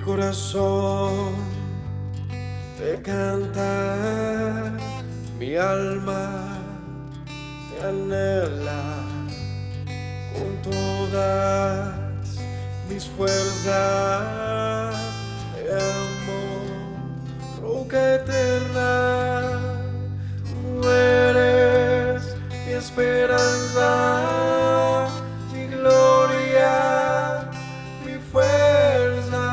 corazón te canta, mi alma te anhela con todas mis fuerzas. Te amo, roca eterna, tú eres mi esperanza, mi gloria, mi fuerza.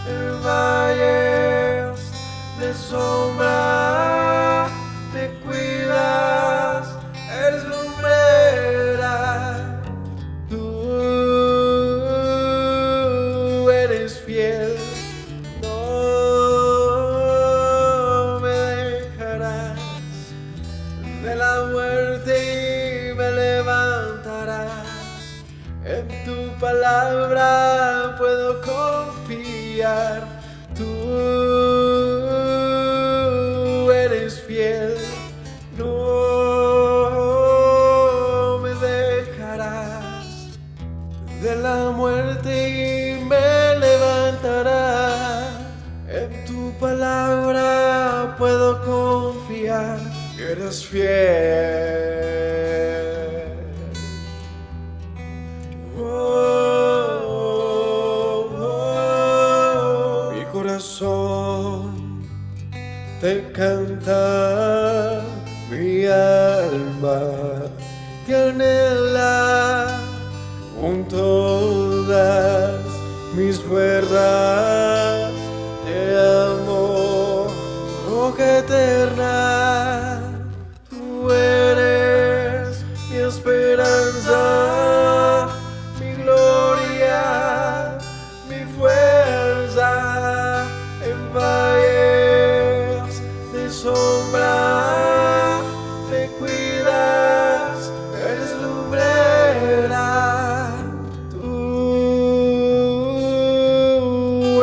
En valles de sombra te cuidas, eres lumbrera. Tú eres fiel, no me dejarás. De la muerte y me levantarás. En tu palabra puedo confiar. Tú eres fiel, no me dejarás. De la muerte y me levantarás. En tu palabra puedo confiar. Eres fiel. Mi corazón te canta, mi alma te anhela con todas mis fuerzas. Te amo, roca eterna, tú eres mi esperanza, mi gloria, mi fuerza. En valles de sombra te cuidas, eres lumbrera. Tú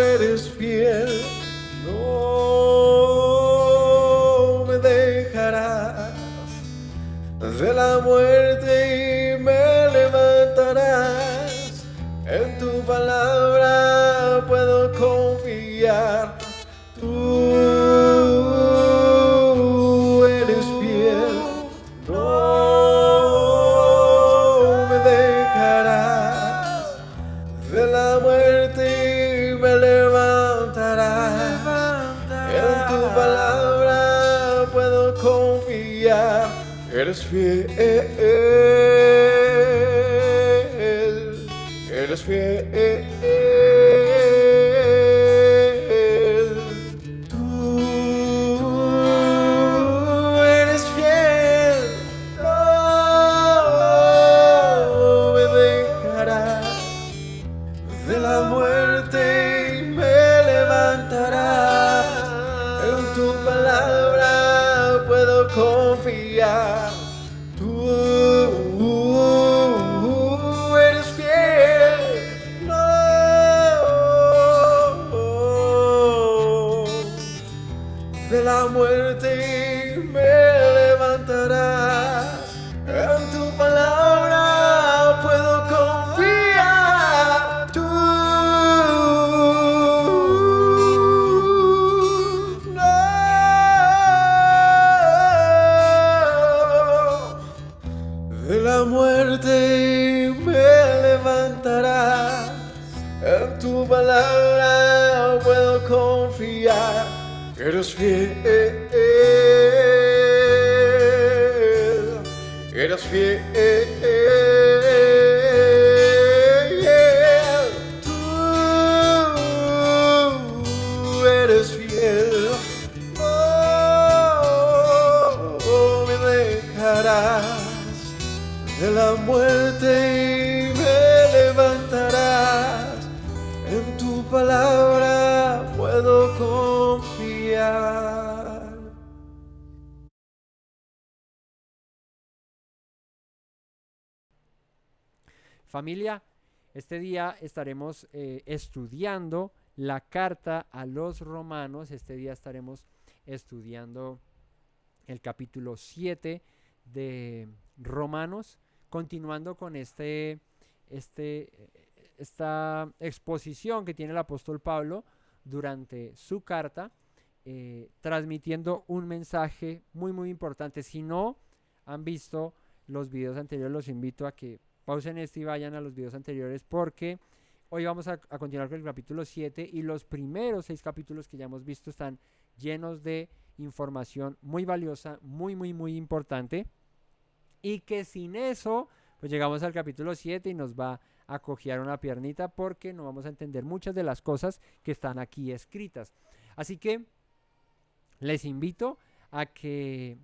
eres fiel, no me dejarás. De la muerte y me levantarás. En tu palabra puedo confiar. Tú eres fiel, no me dejarás. De la muerte y me levantarás. En tu palabra puedo confiar. Eres fiel, eres fiel. Tú eres fiel, no me dejarás. De la muerte y me levantarás. En tu palabra puedo confiar. Tú eres fiel, no de la muerte me levantarás. En tu palabra puedo confiar. Tú no de la muerte me levantarás. En tu palabra puedo confiar. Eres fiel, eres fiel. Tú eres fiel, no me dejarás. De la muerte me levantarás. En tu palabra puedo confiar. Familia, este día estaremos estudiando la carta a los romanos. Este día estaremos estudiando el capítulo 7 de Romanos, continuando con esta exposición que tiene el apóstol Pablo durante su carta, transmitiendo un mensaje muy muy importante. Si no han visto los videos anteriores, los invito a que pausen este y vayan a los videos anteriores, porque hoy vamos a continuar con el capítulo 7 y los primeros 6 capítulos que ya hemos visto están llenos de información muy valiosa, muy muy muy importante, y que sin eso pues llegamos al capítulo 7 y nos va a cojear una piernita, porque no vamos a entender muchas de las cosas que están aquí escritas. Así que les invito a que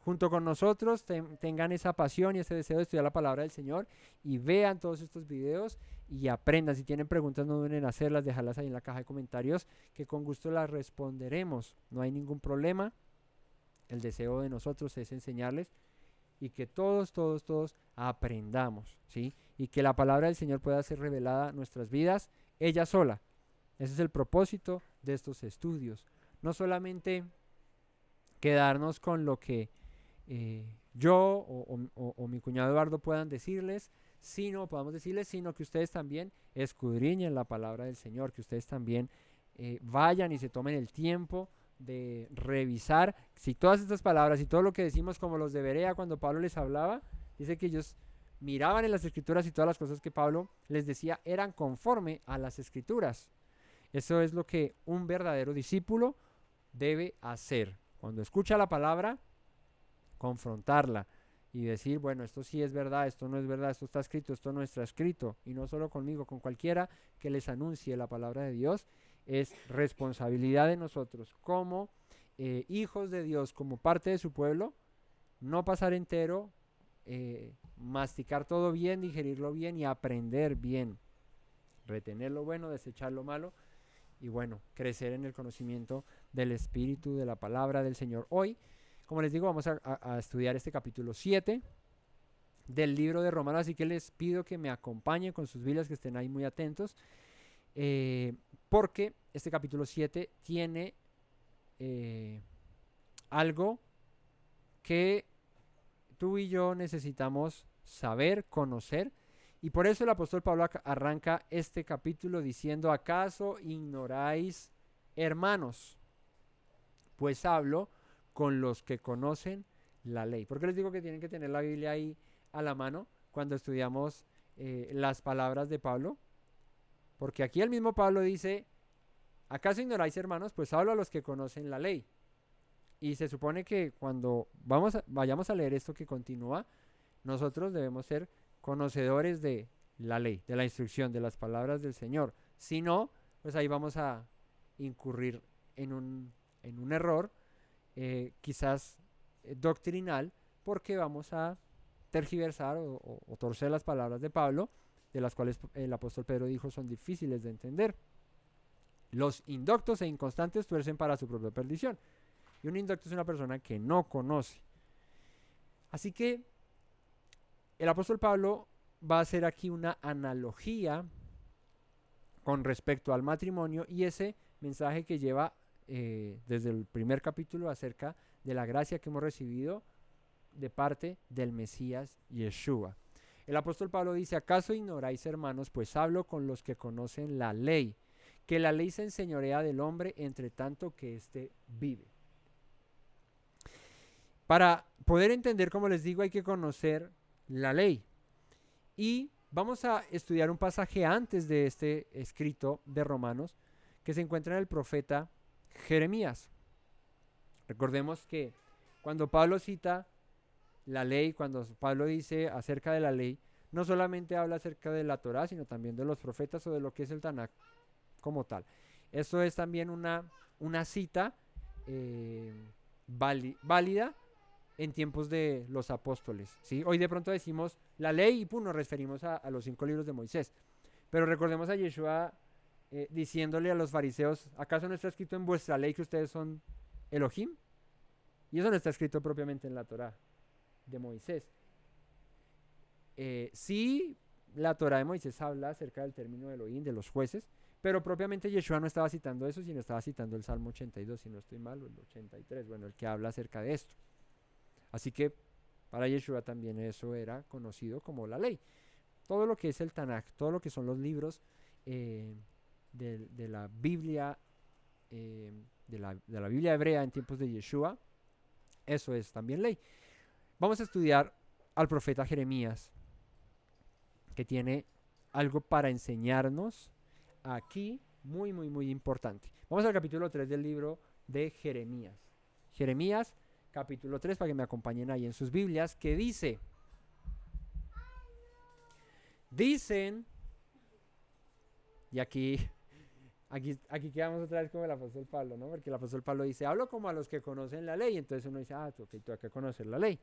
junto con nosotros tengan esa pasión y ese deseo de estudiar la palabra del Señor y vean todos estos videos y aprendan. Si tienen preguntas, no duden en hacerlas, dejarlas ahí en la caja de comentarios, que con gusto las responderemos. No hay ningún problema. El deseo de nosotros es enseñarles y que todos aprendamos, ¿sí? Y que la palabra del Señor pueda ser revelada en nuestras vidas, ella sola. Ese es el propósito de estos estudios. No solamente quedarnos con lo que yo o mi cuñado Eduardo puedan decirles, podamos decirles, sino que ustedes también escudriñen la palabra del Señor, que ustedes también vayan y se tomen el tiempo de revisar si todas estas palabras y todo lo que decimos, como los de Berea cuando Pablo les hablaba, dice que ellos miraban en las escrituras y todas las cosas que Pablo les decía eran conforme a las escrituras. Eso es lo que un verdadero discípulo debe hacer. Cuando escucha la palabra, confrontarla y decir, bueno, esto sí es verdad, esto no es verdad, esto está escrito, esto no está escrito. Y no solo conmigo, con cualquiera que les anuncie la palabra de Dios. Es responsabilidad de nosotros como hijos de Dios, como parte de su pueblo, no pasar entero, masticar todo bien, digerirlo bien y aprender bien, retener lo bueno, desechar lo malo y bueno, crecer en el conocimiento del Espíritu, de la palabra del Señor. Hoy, como les digo, vamos a estudiar este capítulo 7 del libro de Romanos, así que les pido que me acompañen con sus Biblias, que estén ahí muy atentos, porque este capítulo 7 tiene algo que tú y yo necesitamos saber, conocer, y por eso el apóstol Pablo arranca este capítulo diciendo: ¿acaso ignoráis, hermanos? Pues hablo con los que conocen la ley. ¿Por qué les digo que tienen que tener la Biblia ahí a la mano cuando estudiamos las palabras de Pablo? Porque aquí el mismo Pablo dice: ¿acaso ignoráis, hermanos? Pues hablo a los que conocen la ley. Y se supone que cuando vayamos a leer esto que continúa, nosotros debemos ser conocedores de la ley, de la instrucción, de las palabras del Señor. Si no, pues ahí vamos a incurrir en un error, quizás doctrinal, porque vamos a tergiversar o torcer las palabras de Pablo, de las cuales el apóstol Pedro dijo son difíciles de entender. Los indoctos e inconstantes tuercen para su propia perdición. Y un indocto es una persona que no conoce. Así que el apóstol Pablo va a hacer aquí una analogía con respecto al matrimonio y ese mensaje que lleva desde el primer capítulo acerca de la gracia que hemos recibido de parte del Mesías Yeshua. El apóstol Pablo dice: ¿acaso ignoráis, hermanos? Pues hablo con los que conocen la ley, que la ley se enseñorea del hombre entre tanto que éste vive. Para poder entender, como les digo, hay que conocer la ley. Y vamos a estudiar un pasaje antes de este escrito de Romanos que se encuentra en el profeta Jeremías. Recordemos que cuando Pablo cita la ley, cuando Pablo dice acerca de la ley, no solamente habla acerca de la Torá, sino también de los profetas o de lo que es el Tanakh como tal. Eso es también una cita válida en tiempos de los apóstoles, ¿sí? Hoy de pronto decimos la ley y pum, nos referimos a los 5 libros de Moisés. Pero recordemos a Yeshua diciéndole a los fariseos: ¿acaso no está escrito en vuestra ley que ustedes son Elohim? Y eso no está escrito propiamente en la Torá de Moisés. Sí, la Torá de Moisés habla acerca del término de Elohim, de los jueces, pero propiamente Yeshua no estaba citando eso, sino estaba citando el Salmo 82, si no estoy mal, o el 83, bueno, el que habla acerca de esto. Así que para Yeshua también eso era conocido como la ley. todo lo que es el Tanaj, todo lo que son los libros de la Biblia, de la Biblia hebrea en tiempos de Yeshua, eso es también ley. Vamos a estudiar al profeta Jeremías, que tiene algo para enseñarnos aquí muy, muy, muy importante. Vamos al capítulo 3 del libro de Jeremías. Jeremías, capítulo 3, para que me acompañen ahí en sus Biblias, que dicen, y aquí quedamos otra vez como el apóstol Pablo, ¿no? Porque el apóstol Pablo dice, hablo como a los que conocen la ley, entonces uno dice, ok, tú hay que conocer la ley.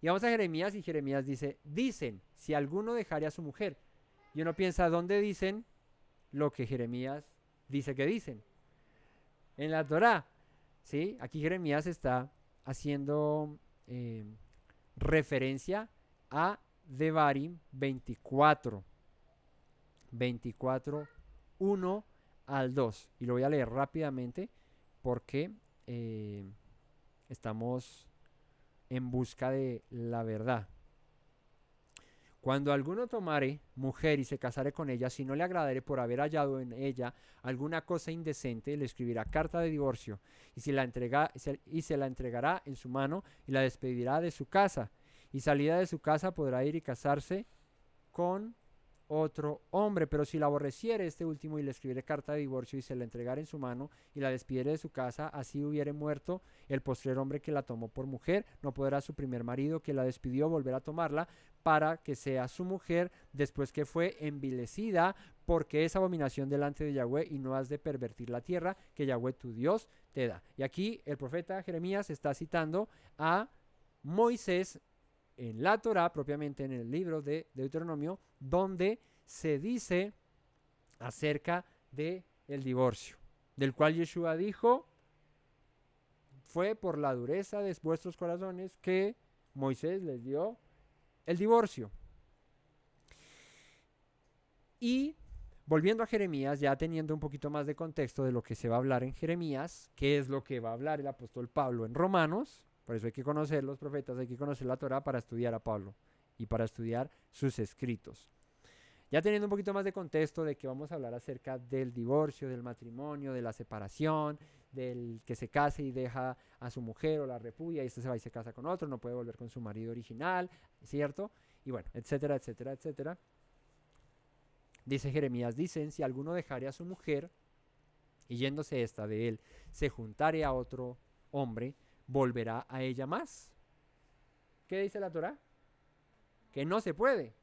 Y vamos a Jeremías, y Jeremías dice, dicen, si alguno dejare a su mujer. Y uno piensa, ¿dónde dicen lo que Jeremías dice que dicen? En la Torá, ¿sí? Aquí Jeremías está haciendo referencia a Devarim 24, 1 al 2. Y lo voy a leer rápidamente porque estamos en busca de la verdad. Cuando alguno tomare mujer y se casare con ella, si no le agradare por haber hallado en ella alguna cosa indecente, le escribirá carta de divorcio y se la entregará en su mano y la despedirá de su casa. Y salida de su casa podrá ir y casarse con otro hombre, pero si la aborreciere este último y le escribiere carta de divorcio y se la entregare en su mano y la despidiere de su casa, así hubiere muerto el postrer hombre que la tomó por mujer, no podrá su primer marido que la despidió volver a tomarla para que sea su mujer después que fue envilecida, porque es abominación delante de Yahweh y no has de pervertir la tierra que Yahweh tu Dios te da. Y aquí el profeta Jeremías está citando a Moisés en la Torá, propiamente en el libro de Deuteronomio, donde se dice acerca de el divorcio, del cual Yeshua dijo, fue por la dureza de vuestros corazones que Moisés les dio el divorcio. Y volviendo a Jeremías, ya teniendo un poquito más de contexto de lo que se va a hablar en Jeremías, qué es lo que va a hablar el apóstol Pablo en Romanos. Por eso hay que conocer los profetas, hay que conocer la Torá para estudiar a Pablo y para estudiar sus escritos. Ya teniendo un poquito más de contexto de que vamos a hablar acerca del divorcio, del matrimonio, de la separación, del que se case y deja a su mujer o la repudia y este se va y se casa con otro, no puede volver con su marido original, ¿cierto? Y bueno, etcétera, etcétera, etcétera. Dice Jeremías, dicen, si alguno dejare a su mujer y yéndose esta de él, se juntare a otro hombre, ¿volverá a ella más? ¿Qué dice la Torá? Que no se puede.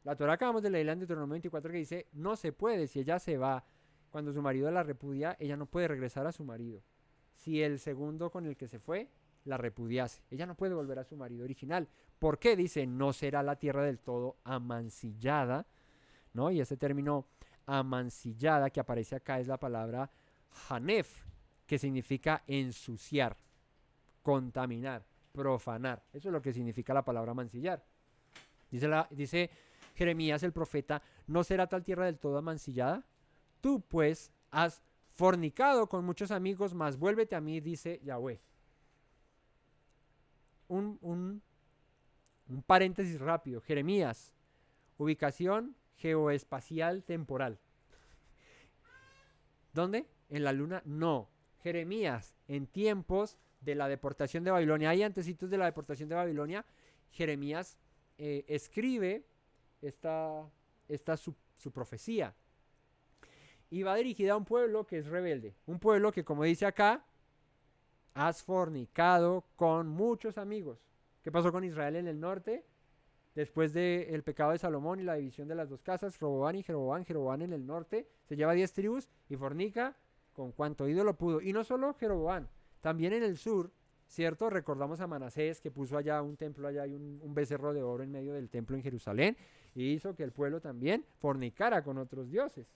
La Torá acabamos de leerla en Deuteronomio 24 que dice, no se puede, si ella se va, cuando su marido la repudia, ella no puede regresar a su marido. Si el segundo con el que se fue, la repudiase, ella no puede volver a su marido original. ¿Por qué? Dice, no será la tierra del todo amancillada, ¿no? Y ese término amancillada que aparece acá es la palabra hanef, que significa ensuciar, contaminar, profanar. Eso es lo que significa la palabra mancillar. Dice Jeremías el profeta, ¿no será tal tierra del todo amancillada? Tú pues has fornicado con muchos amigos, mas vuélvete a mí, dice Yahweh. Un paréntesis rápido. Jeremías, ubicación geoespacial temporal. ¿Dónde? ¿En la luna? No. Jeremías, en tiempos de la deportación de Babilonia, hay antecitos de la deportación de Babilonia, Jeremías escribe su profecía y va dirigida a un pueblo que es rebelde, un pueblo que, como dice acá, has fornicado con muchos amigos. ¿Qué pasó con Israel en el norte? Después del pecado de Salomón y la división de las dos casas, Roboán y Jeroboán, Jeroboán en el norte se lleva 10 tribus y fornica con cuanto ídolo pudo. Y no solo Jeroboán, también en el sur, ¿cierto? Recordamos a Manasés que puso allá un templo, allá hay un becerro de oro en medio del templo en Jerusalén y hizo que el pueblo también fornicara con otros dioses,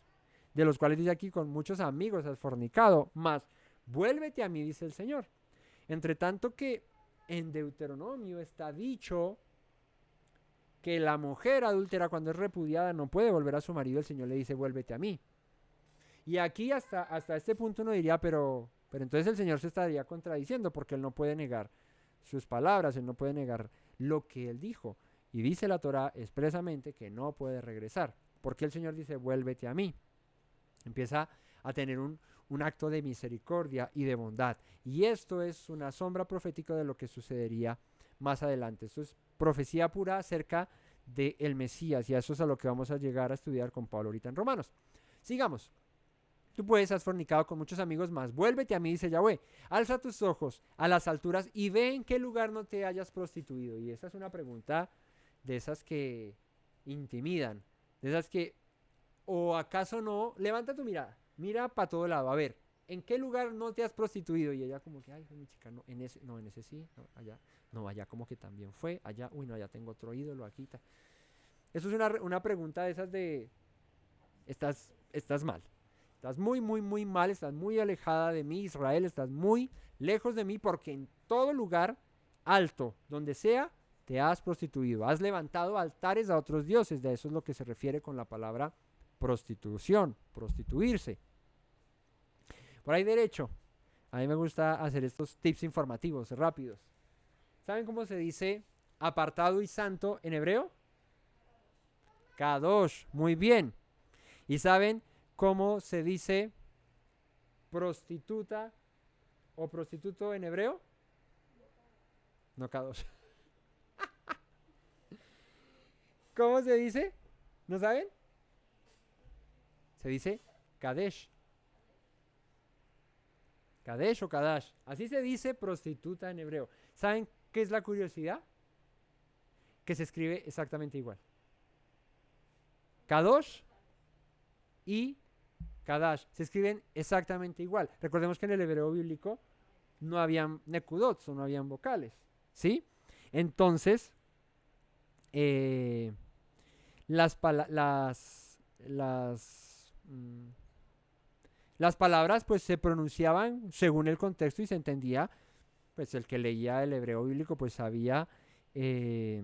de los cuales dice aquí, con muchos amigos has fornicado, mas vuélvete a mí, dice el Señor. Entre tanto que en Deuteronomio está dicho que la mujer adúltera cuando es repudiada no puede volver a su marido, el Señor le dice vuélvete a mí. Y aquí hasta este punto uno diría, pero entonces el Señor se estaría contradiciendo porque Él no puede negar sus palabras, Él no puede negar lo que Él dijo. Y dice la Torá expresamente que no puede regresar. Porque el Señor dice, vuélvete a mí. Empieza a tener un acto de misericordia y de bondad. Y esto es una sombra profética de lo que sucedería más adelante. Esto es profecía pura acerca del Mesías. Y a eso es a lo que vamos a llegar a estudiar con Pablo ahorita en Romanos. Sigamos. Tú puedes, has fornicado con muchos amigos más. Vuélvete a mí, dice Yahweh. Alza tus ojos a las alturas y ve en qué lugar no te hayas prostituido. Y esa es una pregunta de esas que intimidan. De esas que, o acaso no, levanta tu mirada. Mira para todo lado. A ver, ¿en qué lugar no te has prostituido? Y ella como que, ay, mi chica, no, en ese sí, no, allá. No, allá como que también fue. Allá, uy, no, allá tengo otro ídolo, aquí. Eso es una pregunta de esas de, estás mal. Estás muy, muy, muy mal, estás muy alejada de mí, Israel, estás muy lejos de mí porque en todo lugar alto, donde sea, te has prostituido. Has levantado altares a otros dioses. De eso es lo que se refiere con la palabra prostitución, prostituirse. Por ahí derecho, a mí me gusta hacer estos tips informativos, rápidos. ¿Saben cómo se dice apartado y santo en hebreo? Kadosh, muy bien. ¿Y saben cómo se dice prostituta o prostituto en hebreo? No Kadosh. ¿Cómo se dice? ¿No saben? Se dice Kadesh. Kadesh o Kadash. Así se dice prostituta en hebreo. ¿Saben qué es la curiosidad? Que se escribe exactamente igual. Kadosh y Kadash se escriben exactamente igual. Recordemos que en el hebreo bíblico no habían nekudots o no habían vocales. ¿Sí? Entonces, las palabras pues se pronunciaban según el contexto y se entendía, pues el que leía el hebreo bíblico pues sabía qué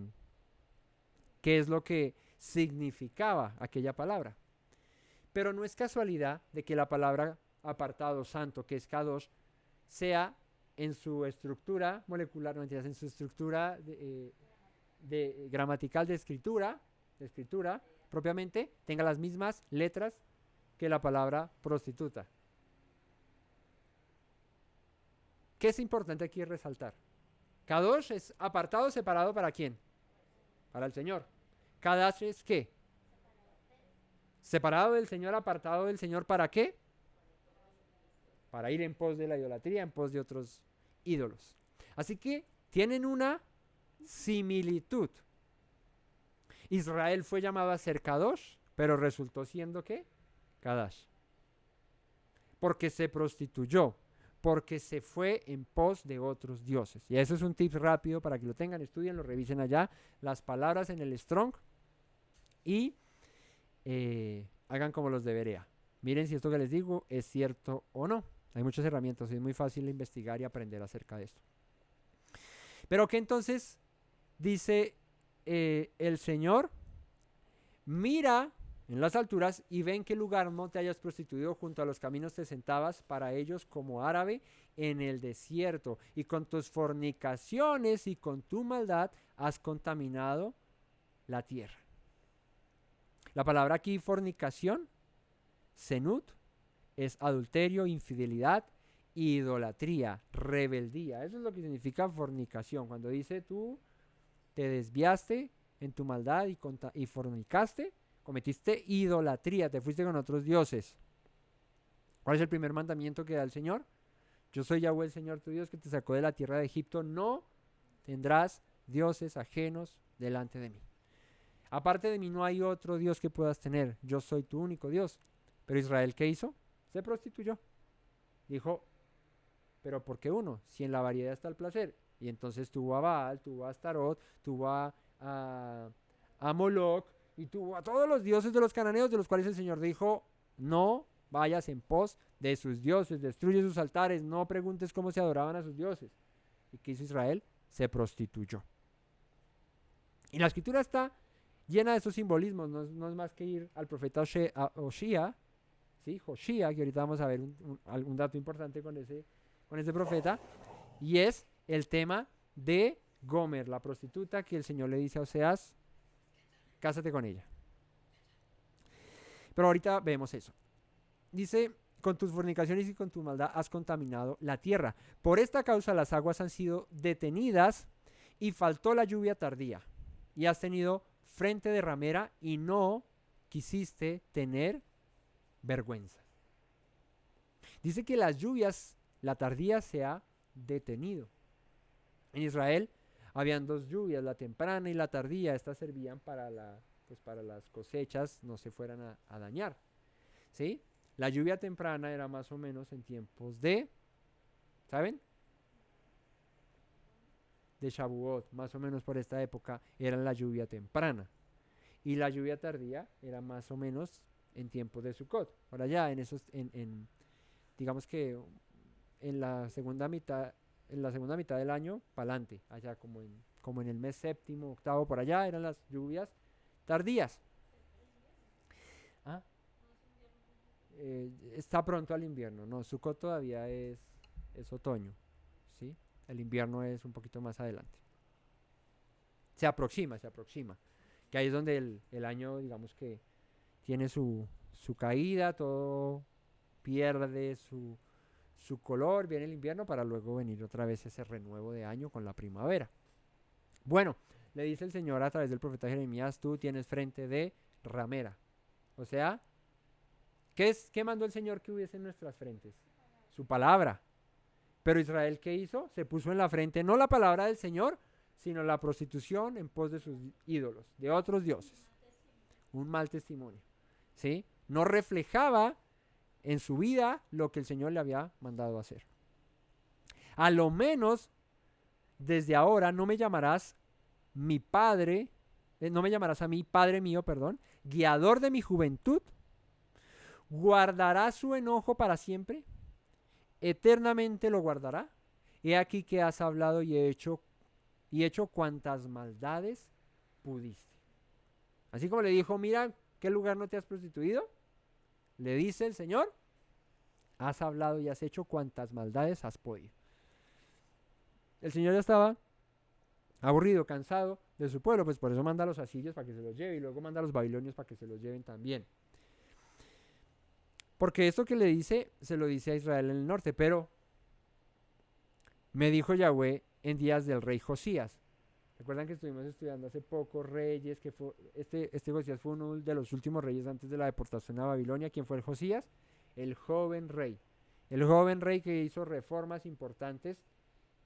es lo que significaba aquella palabra. Pero no es casualidad de que la palabra apartado santo, que es Kadosh, sea en su estructura molecular, no entiendes, en su estructura de gramatical de escritura propiamente, tenga las mismas letras que la palabra prostituta. ¿Qué es importante aquí resaltar? Kadosh es apartado, separado, ¿para quién? Para el Señor. Kadash es ¿qué? Separado del Señor, apartado del Señor, ¿para qué? Para ir en pos de la idolatría, en pos de otros ídolos. Así que tienen una similitud. Israel fue llamado a ser Kadosh, pero resultó siendo ¿qué? Kadash. Porque se prostituyó, porque se fue en pos de otros dioses. Y eso es un tip rápido para que lo tengan, estudien, lo revisen allá, las palabras en el Strong y hagan como los debería. Miren si esto que les digo es cierto o no. Hay muchas herramientas, es muy fácil investigar y aprender acerca de esto. Pero que entonces dice el Señor, mira en las alturas y ve en qué lugar no te hayas prostituido, junto a los caminos te sentabas para ellos como árabe en el desierto, y con tus fornicaciones y con tu maldad has contaminado la tierra. La palabra aquí fornicación, senut, es adulterio, infidelidad, idolatría, rebeldía. Eso es lo que significa fornicación. Cuando dice tú te desviaste en tu maldad y fornicaste, cometiste idolatría, te fuiste con otros dioses. ¿Cuál es el primer mandamiento que da el Señor? Yo soy Yahweh, el Señor tu Dios, que te sacó de la tierra de Egipto. No tendrás dioses ajenos delante de mí. Aparte de mí no hay otro Dios que puedas tener. Yo soy tu único Dios. Pero Israel, ¿qué hizo? Se prostituyó. Dijo, ¿pero por qué uno? Si en la variedad está el placer. Y entonces tuvo a Baal, tuvo a Astarot, tuvo a Moloch, y tuvo a todos los dioses de los cananeos, de los cuales el Señor dijo, no vayas en pos de sus dioses, destruye sus altares, no preguntes cómo se adoraban a sus dioses. ¿Y qué hizo Israel? Se prostituyó. Y la escritura está llena de esos simbolismos, no es más que ir al profeta Hoshea, ¿sí? Hoshea, que ahorita vamos a ver algún dato importante con ese profeta, y es el tema de Gomer, la prostituta que el Señor le dice a Oseas, cásate con ella. Pero ahorita vemos eso. Dice, con tus fornicaciones y con tu maldad has contaminado la tierra. Por esta causa las aguas han sido detenidas y faltó la lluvia tardía. Y has tenido frente de ramera y no quisiste tener vergüenza. Dice que las lluvias, la tardía se ha detenido. En Israel habían dos lluvias, la temprana y la tardía. Estas servían para las cosechas no se fueran a dañar. ¿Sí? La lluvia temprana era más o menos en tiempos de, ¿saben? De Shavuot, más o menos por esta época era la lluvia temprana. Y la lluvia tardía era más o menos en tiempos de Sukkot. Ahora ya digamos que en la segunda mitad del año, para adelante, allá como en el mes séptimo, octavo, por allá eran las lluvias tardías. ¿Ah? Está pronto al invierno, no, Sukkot todavía es otoño, ¿sí? El invierno es un poquito más adelante. Se aproxima, que ahí es donde el año, digamos que tiene su caída, todo pierde su color, viene el invierno para luego venir otra vez ese renuevo de año con la primavera. Bueno, le dice el Señor a través del profeta Jeremías, tú tienes frente de ramera. O sea, ¿qué mandó el Señor que hubiese en nuestras frentes? Su palabra. Pero Israel, ¿qué hizo? Se puso en la frente no la palabra del Señor, sino la prostitución en pos de sus ídolos, de otros dioses. Un mal testimonio. ¿Sí? No reflejaba en su vida lo que el Señor le había mandado hacer. A lo menos, desde ahora no me llamarás mi padre, no me llamarás a mí, Padre mío, perdón, guiador de mi juventud. ¿Guardará su enojo para siempre? ¿Eternamente lo guardará? He aquí que has hablado y hecho cuantas maldades pudiste. Así como le dijo, mira, ¿qué lugar no te has prostituido? Le dice el Señor, has hablado y has hecho cuantas maldades has podido. El Señor ya estaba aburrido, cansado de su pueblo, pues por eso manda a los asirios para que se los lleve y luego manda a los babilonios para que se los lleven también. Porque esto que le dice, se lo dice a Israel en el norte, pero me dijo Yahweh en días del rey Josías. Recuerdan que estuvimos estudiando hace poco reyes, que fue, este Josías fue uno de los últimos reyes antes de la deportación a Babilonia. ¿Quién fue el Josías? El joven rey. El joven rey que hizo reformas importantes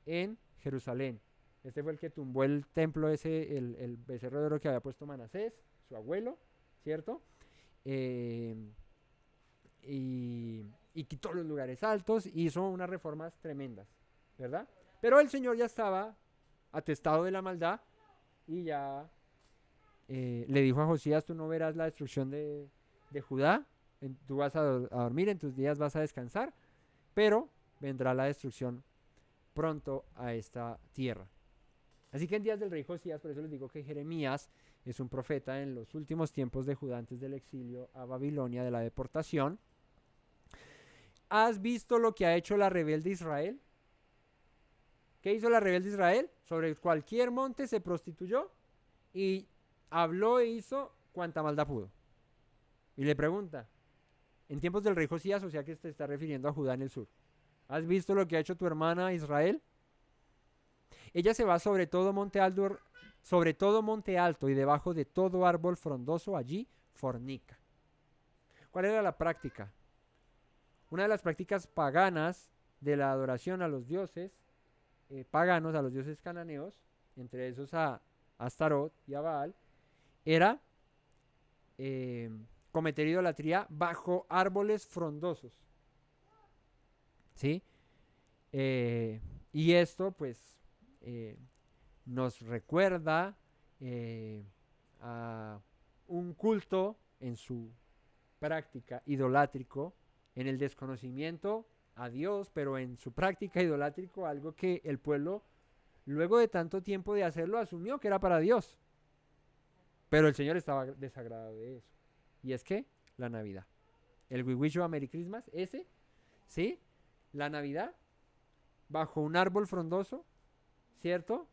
en Jerusalén. Este fue el que tumbó el templo ese, el becerro de oro que había puesto Manasés, su abuelo, ¿cierto? Y quitó los lugares altos, hizo unas reformas tremendas, ¿verdad? Pero el Señor ya estaba atestado de la maldad y ya le dijo a Josías, tú no verás la destrucción de Judá, tú vas a dormir, en tus días vas a descansar, pero vendrá la destrucción pronto a esta tierra. Así que en días del rey Josías, por eso les digo que Jeremías es un profeta en los últimos tiempos de Judá antes del exilio a Babilonia, de la deportación. ¿Has visto lo que ha hecho la rebelde Israel? ¿Qué hizo la rebelde Israel? Sobre cualquier monte se prostituyó y habló e hizo cuanta maldad pudo. Y le pregunta, en tiempos del rey Josías, o sea que se está refiriendo a Judá en el sur, ¿has visto lo que ha hecho tu hermana Israel? Ella se va sobre todo monte alto y debajo de todo árbol frondoso, allí fornica. ¿Cuál era la práctica? Una de las prácticas paganas de la adoración a los dioses paganos, a los dioses cananeos, entre esos a Astarot y a Baal, era cometer idolatría bajo árboles frondosos. ¿Sí? Y esto pues nos recuerda a un culto en su práctica idolátrico, en el desconocimiento a Dios, pero en su práctica idolátrico, algo que el pueblo, luego de tanto tiempo de hacerlo, asumió que era para Dios. Pero el Señor estaba desagradado de eso. Y es que la Navidad, el We Wish You a Merry Christmas, ese, ¿sí? La Navidad, bajo un árbol frondoso, ¿cierto?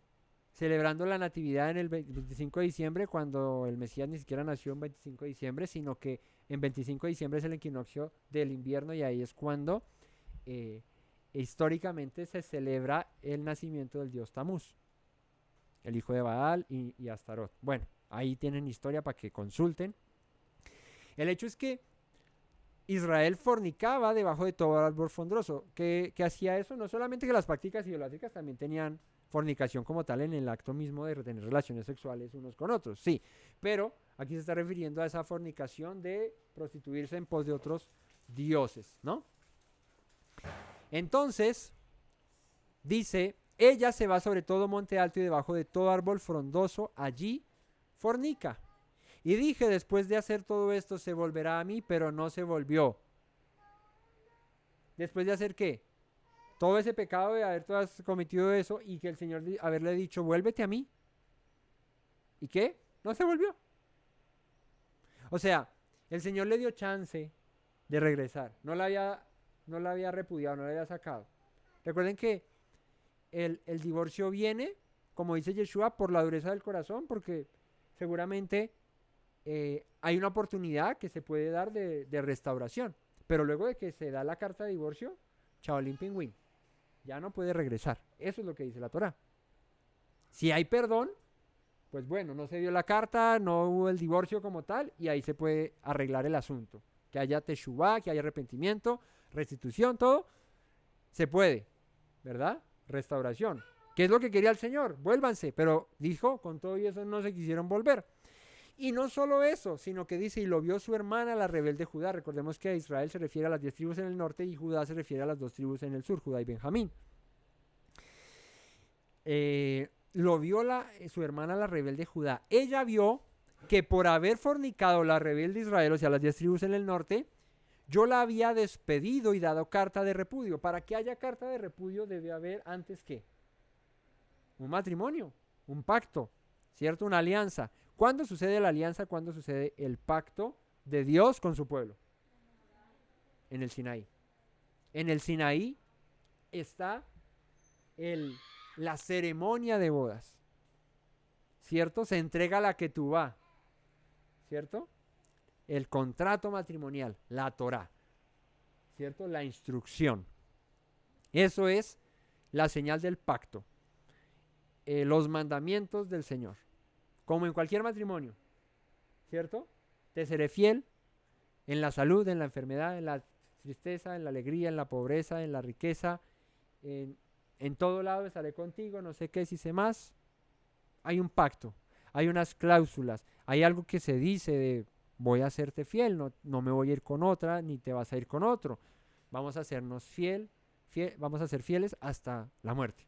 celebrando la natividad en el 25 de diciembre, cuando el Mesías ni siquiera nació en 25 de diciembre, sino que en 25 de diciembre es el equinoccio del invierno y ahí es cuando históricamente se celebra el nacimiento del dios Tamuz, el hijo de Baal y Astarot. Bueno, ahí tienen historia para que consulten. El hecho es que Israel fornicaba debajo de todo árbol frondoso. ¿Qué hacía eso? No solamente que las prácticas idolátricas también tenían fornicación como tal en el acto mismo de tener relaciones sexuales unos con otros, sí, pero aquí se está refiriendo a esa fornicación de prostituirse en pos de otros dioses, ¿no? Entonces, dice, ella se va sobre todo monte alto y debajo de todo árbol frondoso, allí fornica. Y dije, después de hacer todo esto, se volverá a mí, pero no se volvió. ¿Después de hacer qué? Todo ese pecado de haber cometido eso y que el Señor haberle dicho, vuélvete a mí. ¿Y qué? No se volvió. O sea, el Señor le dio chance de regresar. No la había repudiado, no la había sacado. Recuerden que el divorcio viene, como dice Yeshua, por la dureza del corazón, porque seguramente hay una oportunidad que se puede dar de restauración. Pero luego de que se da la carta de divorcio, chavalín pingüín, ya no puede regresar. Eso es lo que dice la Torá. Si hay perdón, pues bueno, no se dio la carta, no hubo el divorcio como tal, y ahí se puede arreglar el asunto. Que haya teshuvá, que haya arrepentimiento, restitución, todo, se puede, ¿verdad? Restauración. ¿Qué es lo que quería el Señor? Vuélvanse, pero dijo, con todo y eso no se quisieron volver. Y no solo eso, sino que dice, y lo vio su hermana, la rebelde Judá. Recordemos que a Israel se refiere a las 10 tribus en el norte y Judá se refiere a las 2 tribus en el sur, Judá y Benjamín. Lo vio su hermana, la rebelde Judá. Ella vio que por haber fornicado la rebelde Israel, o sea, las 10 tribus en el norte, yo la había despedido y dado carta de repudio. Para que haya carta de repudio debe haber antes que un matrimonio, un pacto, ¿cierto? Una alianza. ¿Cuándo sucede la alianza? ¿Cuándo sucede el pacto de Dios con su pueblo? En el Sinaí. En el Sinaí está la ceremonia de bodas, ¿cierto? Se entrega la ketubá, ¿cierto? El contrato matrimonial, la Torá, ¿cierto? La instrucción. Eso es la señal del pacto. Los mandamientos del Señor. Como en cualquier matrimonio, ¿cierto? Te seré fiel en la salud, en la enfermedad, en la tristeza, en la alegría, en la pobreza, en la riqueza, en todo lado estaré contigo, no sé qué, si sé más. Hay un pacto, hay unas cláusulas, hay algo que se dice de voy a hacerte fiel, no me voy a ir con otra, ni te vas a ir con otro. Vamos a hacernos vamos a ser fieles hasta la muerte.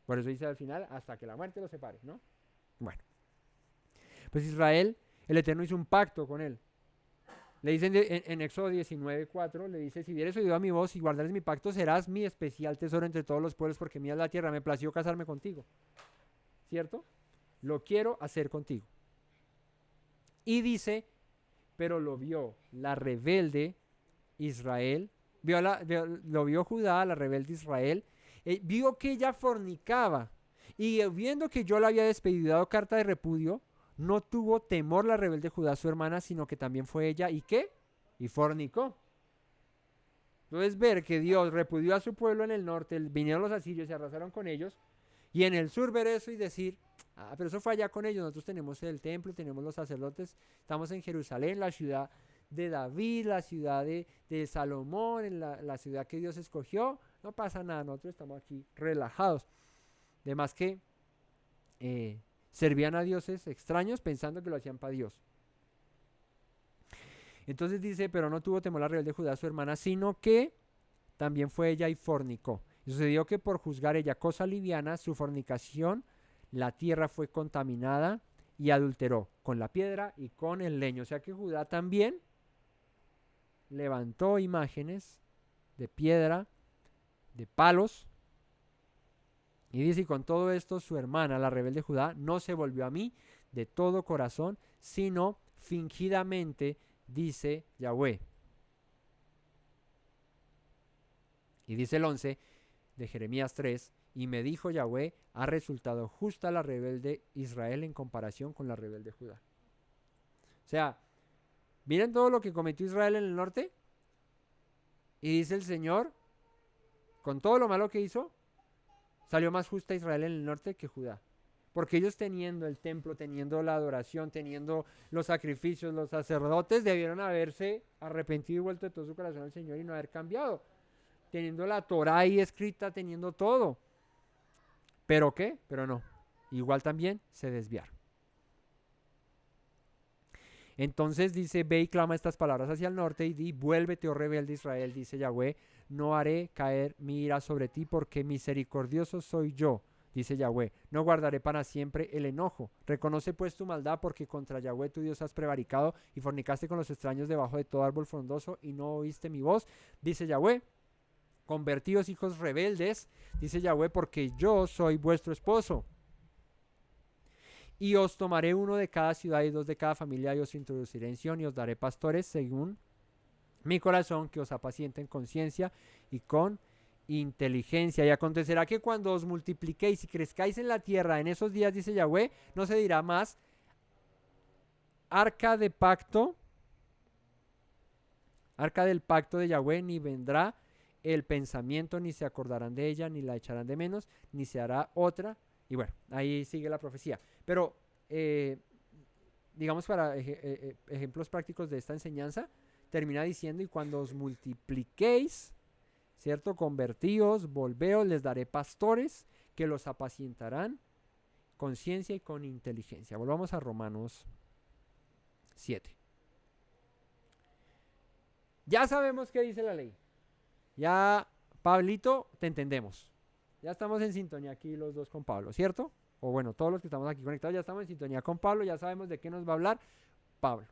Por eso dice al final, hasta que la muerte los separe, ¿no? Bueno. Pues Israel, el Eterno hizo un pacto con él. Le dicen en Éxodo 19:4, le dice, si vieres oído a mi voz y guardares mi pacto, serás mi especial tesoro entre todos los pueblos, porque mía es la tierra, me plació casarme contigo. ¿Cierto? Lo quiero hacer contigo. Y dice, pero lo vio la rebelde Israel, lo vio Judá, la rebelde Israel, vio que ella fornicaba, y viendo que yo la había despedido y dado carta de repudio, no tuvo temor la rebelde Judá, su hermana, sino que también fue ella, ¿y qué? Y fornicó. Entonces ver que Dios repudió a su pueblo en el norte, vinieron los asirios y arrasaron con ellos, y en el sur ver eso y decir, pero eso fue allá con ellos, nosotros tenemos el templo, tenemos los sacerdotes, estamos en Jerusalén, la ciudad de David, la ciudad de Salomón, en la ciudad que Dios escogió, no pasa nada, nosotros estamos aquí relajados. Además que servían a dioses extraños pensando que lo hacían para Dios. Entonces dice, pero no tuvo temor la rebelde Judá, su hermana, sino que también fue ella y fornicó. Y sucedió que por juzgar ella cosa liviana, su fornicación, la tierra fue contaminada y adulteró con la piedra y con el leño. O sea que Judá también levantó imágenes de piedra, de palos. Y dice, y con todo esto su hermana, la rebelde Judá, no se volvió a mí de todo corazón, sino fingidamente, dice Yahweh. Y dice el 11 de Jeremías 3, Y me dijo Yahweh, ha resultado justa la rebelde Israel en comparación con la rebelde Judá. O sea, miren todo lo que cometió Israel en el norte. Y dice el Señor, con todo lo malo que hizo, salió más justa Israel en el norte que Judá. Porque ellos teniendo el templo, teniendo la adoración, teniendo los sacrificios, los sacerdotes, debieron haberse arrepentido y vuelto de todo su corazón al Señor y no haber cambiado. Teniendo la Torá ahí escrita, teniendo todo. ¿Pero qué? Pero no. Igual también se desviaron. Entonces dice, ve y clama estas palabras hacia el norte y di, vuélvete, oh rebelde Israel, dice Yahweh, no haré caer mi ira sobre ti porque misericordioso soy yo, dice Yahweh, no guardaré para siempre el enojo. Reconoce pues tu maldad porque contra Yahweh tu Dios has prevaricado y fornicaste con los extraños debajo de todo árbol frondoso y no oíste mi voz, dice Yahweh. Convertíos hijos rebeldes, dice Yahweh, porque yo soy vuestro esposo. Y os tomaré uno de cada ciudad y dos de cada familia y os introduciré en Sion y os daré pastores según mi corazón que os apacienten con ciencia y con inteligencia. Y acontecerá que cuando os multipliquéis y crezcáis en la tierra en esos días, dice Yahweh, no se dirá más arca del pacto de Yahweh, ni vendrá el pensamiento, ni se acordarán de ella, ni la echarán de menos, ni se hará otra. Y bueno, ahí sigue la profecía. Pero, digamos, para ejemplos prácticos de esta enseñanza, termina diciendo, y cuando os multipliquéis, ¿cierto? Convertíos, volveos, les daré pastores que los apacientarán con ciencia y con inteligencia. Volvamos a Romanos 7. Ya sabemos qué dice la ley. Ya, Pablito, te entendemos. Ya estamos en sintonía aquí los dos con Pablo, ¿cierto? O bueno, todos los que estamos aquí conectados ya estamos en sintonía con Pablo, ya sabemos de qué nos va a hablar Pablo.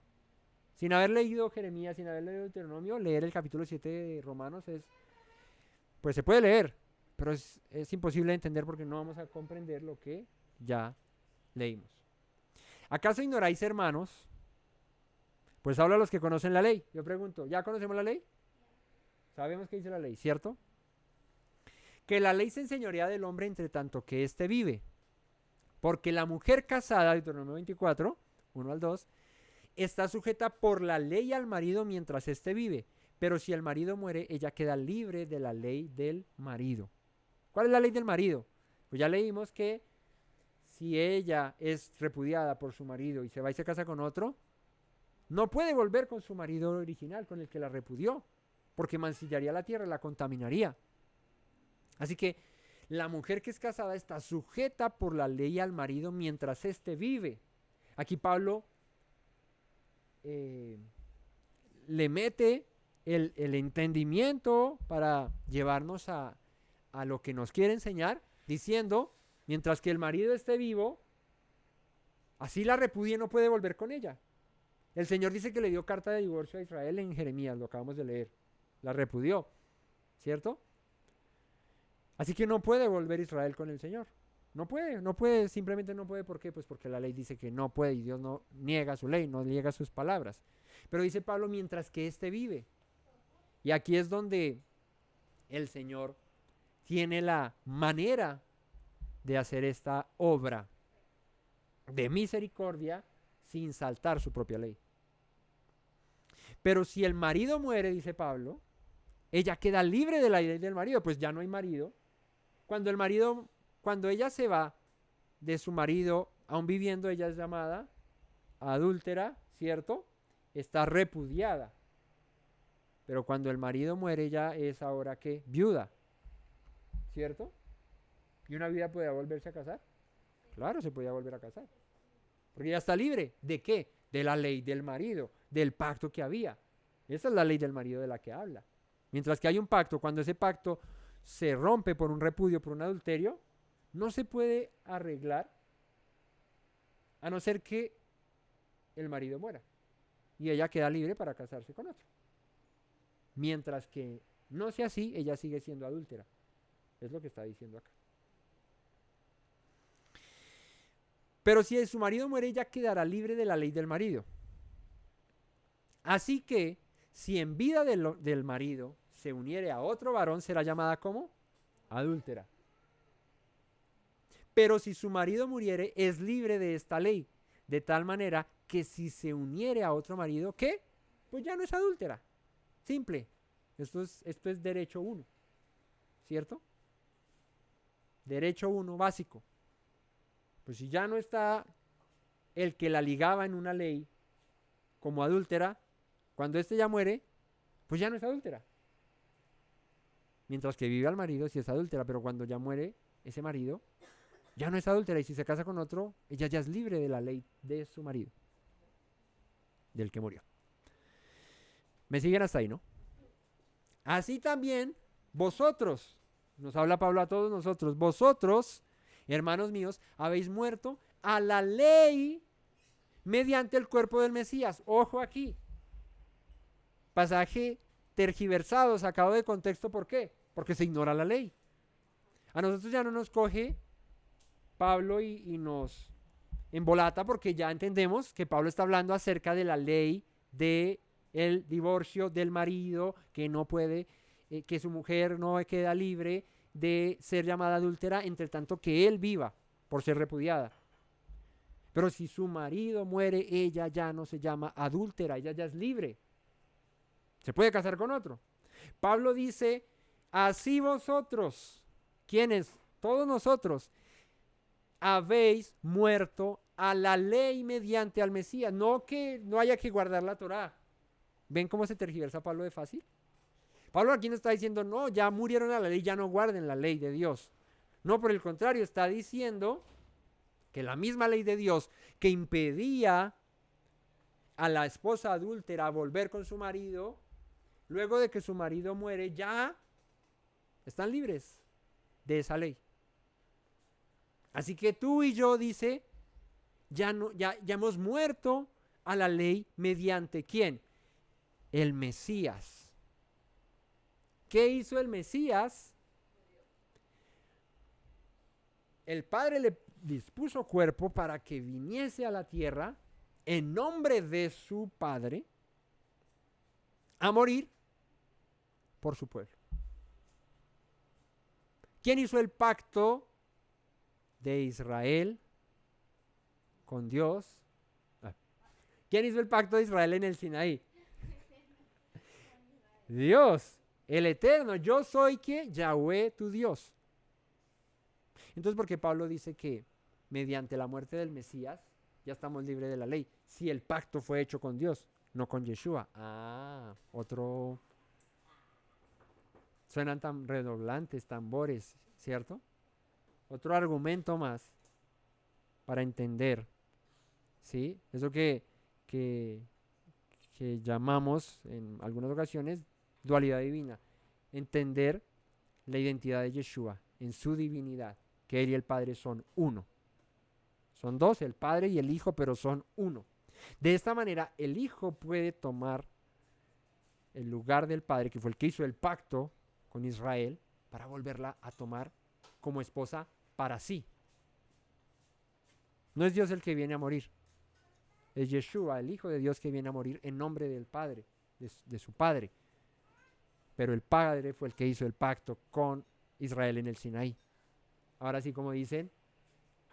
Sin haber leído Jeremías, sin haber leído Deuteronomio, leer el capítulo 7 de Romanos pues se puede leer, pero es imposible de entender porque no vamos a comprender lo que ya leímos. ¿Acaso ignoráis, hermanos? Pues habla a los que conocen la ley. Yo pregunto, ¿ya conocemos la ley? Sabemos qué dice la ley, ¿cierto? Que la ley se enseñorea del hombre entre tanto que éste vive. Porque la mujer casada, Deuteronomio 24, 1 al 2, está sujeta por la ley al marido mientras éste vive. Pero si el marido muere, ella queda libre de la ley del marido. ¿Cuál es la ley del marido? Pues ya leímos que si ella es repudiada por su marido y se va y se casa con otro, no puede volver con su marido original, con el que la repudió, porque mancillaría la tierra, la contaminaría. Así que la mujer que es casada está sujeta por la ley al marido mientras éste vive. Aquí Pablo le mete el entendimiento para llevarnos a lo que nos quiere enseñar, diciendo, mientras que el marido esté vivo, así la repudie, no puede volver con ella. El Señor dice que le dio carta de divorcio a Israel en Jeremías, lo acabamos de leer. La repudió, ¿cierto? Así que no puede volver Israel con el Señor. No puede, simplemente no puede. ¿Por qué? Pues porque la ley dice que no puede y Dios no niega su ley, no niega sus palabras. Pero dice Pablo, mientras que éste vive. Y aquí es donde el Señor tiene la manera de hacer esta obra de misericordia sin saltar su propia ley. Pero si el marido muere, dice Pablo, ella queda libre de la ley del marido, pues ya no hay marido. Cuando ella se va de su marido, aún viviendo, ella es llamada adúltera, ¿cierto? Está repudiada. Pero cuando el marido muere, ella es ahora ¿qué? Viuda, ¿cierto? ¿Y una viuda podía volverse a casar? Claro, se podía volver a casar. Porque ella está libre. ¿De qué? De la ley del marido, del pacto que había. Esa es la ley del marido de la que habla. Mientras que hay un pacto, cuando ese pacto se rompe por un repudio, por un adulterio, no se puede arreglar a no ser que el marido muera. Y ella queda libre para casarse con otro. Mientras que no sea así, ella sigue siendo adúltera. Es lo que está diciendo acá. Pero si su marido muere, ella quedará libre de la ley del marido. Así que, si en vida del marido se uniere a otro varón, será llamada como adúltera. Pero si su marido muriere, es libre de esta ley, de tal manera que si se uniere a otro marido, ¿qué? Pues ya no es adúltera. Simple. Esto es derecho 1, ¿cierto? Derecho 1 básico. Pues si ya no está el que la ligaba en una ley como adúltera, cuando éste ya muere, pues ya no es adúltera. Mientras que vive al marido, sí es adúltera, pero cuando ya muere ese marido, ya no es adúltera. Y si se casa con otro, ella ya es libre de la ley de su marido, del que murió. ¿Me siguen hasta ahí, no? Así también vosotros, nos habla Pablo a todos nosotros, vosotros, hermanos míos, habéis muerto a la ley mediante el cuerpo del Mesías. Ojo aquí. Pasaje tergiversado, sacado de contexto. ¿Por qué? Porque se ignora la ley. A nosotros ya no nos coge Pablo y nos embolata, porque ya entendemos que Pablo está hablando acerca de la ley de el divorcio del marido, que no puede, que su mujer no queda libre de ser llamada adúltera, entre tanto que él viva por ser repudiada. Pero si su marido muere, ella ya no se llama adúltera, ella ya es libre. Se puede casar con otro. Pablo dice, así vosotros, ¿quiénes? Todos nosotros, habéis muerto a la ley mediante al Mesías. No que no haya que guardar la Torá. ¿Ven cómo se tergiversa Pablo de fácil? Pablo aquí no está diciendo, no, ya murieron a la ley, ya no guarden la ley de Dios. No, por el contrario, está diciendo que la misma ley de Dios que impedía a la esposa adúltera volver con su marido, luego de que su marido muere, ya están libres de esa ley. Así que tú y yo, dice, ya hemos muerto a la ley mediante ¿quién? El Mesías. ¿Qué hizo el Mesías? El Padre le dispuso cuerpo para que viniese a la tierra en nombre de su Padre a morir por su pueblo. ¿Quién hizo el pacto de Israel con Dios? ¿Quién hizo el pacto de Israel en el Sinaí? Dios, el Eterno. Yo soy ¿qué? Yahweh, tu Dios. Entonces, ¿por qué Pablo dice que mediante la muerte del Mesías ya estamos libres de la ley? Si el pacto fue hecho con Dios, no con Yeshua. Otro. Suenan tan redoblantes, tambores, ¿cierto? Otro argumento más para entender, ¿sí? Eso que llamamos en algunas ocasiones dualidad divina. Entender la identidad de Yeshua en su divinidad, que él y el Padre son uno. Son dos, el Padre y el Hijo, pero son uno. De esta manera, el Hijo puede tomar el lugar del Padre, que fue el que hizo el pacto con Israel, para volverla a tomar como esposa para sí. No es Dios el que viene a morir. Es Yeshua, el Hijo de Dios, que viene a morir en nombre del Padre, de su Padre. Pero el Padre fue el que hizo el pacto con Israel en el Sinaí. Ahora sí, como dicen,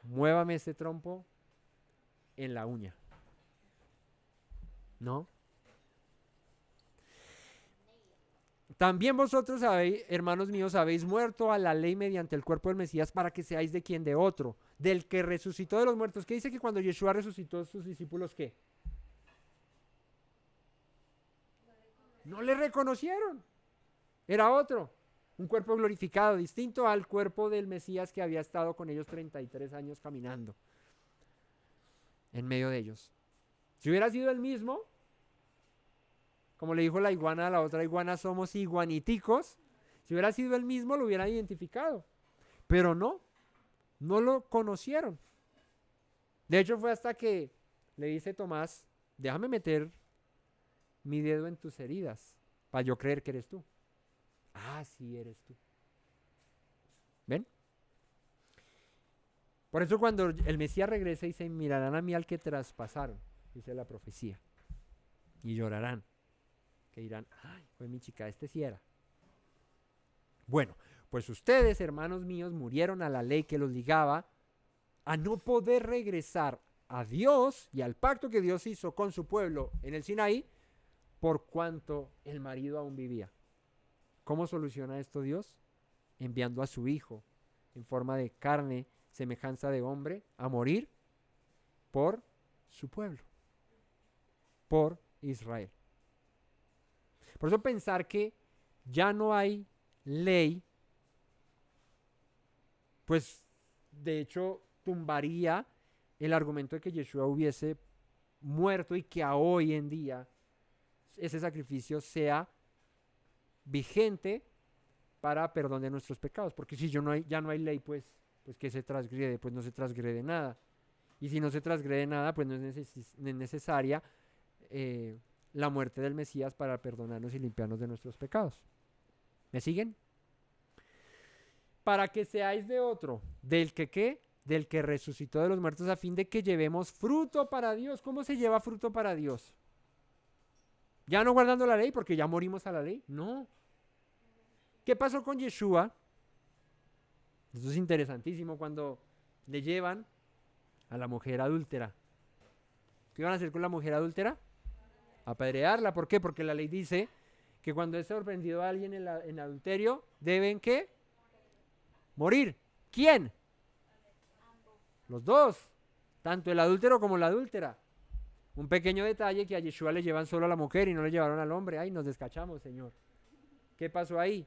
muévame este trompo en la uña. ¿No? También vosotros habéis, hermanos míos, habéis muerto a la ley mediante el cuerpo del Mesías para que seáis de quien de otro, del que resucitó de los muertos. ¿Qué dice que cuando Yeshua resucitó, sus discípulos qué? No le reconocieron. Era otro, un cuerpo glorificado, distinto al cuerpo del Mesías que había estado con ellos 33 años caminando en medio de ellos. Si hubiera sido el mismo, como le dijo la iguana a la otra iguana, somos iguaniticos. Si hubiera sido el mismo, lo hubieran identificado. Pero no lo conocieron. De hecho, fue hasta que le dice Tomás, déjame meter mi dedo en tus heridas para yo creer que eres tú. Sí eres tú. ¿Ven? Por eso cuando el Mesías regrese dice, mirarán a mí al que traspasaron, dice la profecía, y llorarán. Que dirán, fue mi chica, este sí era. Bueno, pues ustedes, hermanos míos, murieron a la ley que los ligaba a no poder regresar a Dios y al pacto que Dios hizo con su pueblo en el Sinaí, por cuanto el marido aún vivía. ¿Cómo soluciona esto Dios? Enviando a su hijo en forma de carne, semejanza de hombre, a morir por su pueblo, por Israel. Por eso pensar que ya no hay ley, pues de hecho tumbaría el argumento de que Yeshua hubiese muerto y que a hoy en día ese sacrificio sea vigente para perdón de nuestros pecados. Porque si ya no hay ley, pues que se transgrede, pues no se transgrede nada. Y si no se transgrede nada, pues no es necesaria la muerte del Mesías para perdonarnos y limpiarnos de nuestros pecados. ¿Me siguen? Para que seáis de otro, del que ¿qué? Del que resucitó de los muertos, a fin de que llevemos fruto para Dios. ¿Cómo se lleva fruto para Dios? Ya no guardando la ley, porque ya morimos a la ley. No. ¿Qué pasó con Yeshua? Esto es interesantísimo. Cuando le llevan a la mujer adúltera, ¿qué iban a hacer con la mujer adúltera? Apedrearla. ¿Por qué? Porque la ley dice que cuando es sorprendido a alguien en adulterio, ¿deben qué? Morir. ¿Quién? Los dos. Tanto el adúltero como la adúltera. Un pequeño detalle que a Yeshua le llevan solo a la mujer y no le llevaron al hombre. Ay, nos descachamos, Señor. ¿Qué pasó ahí?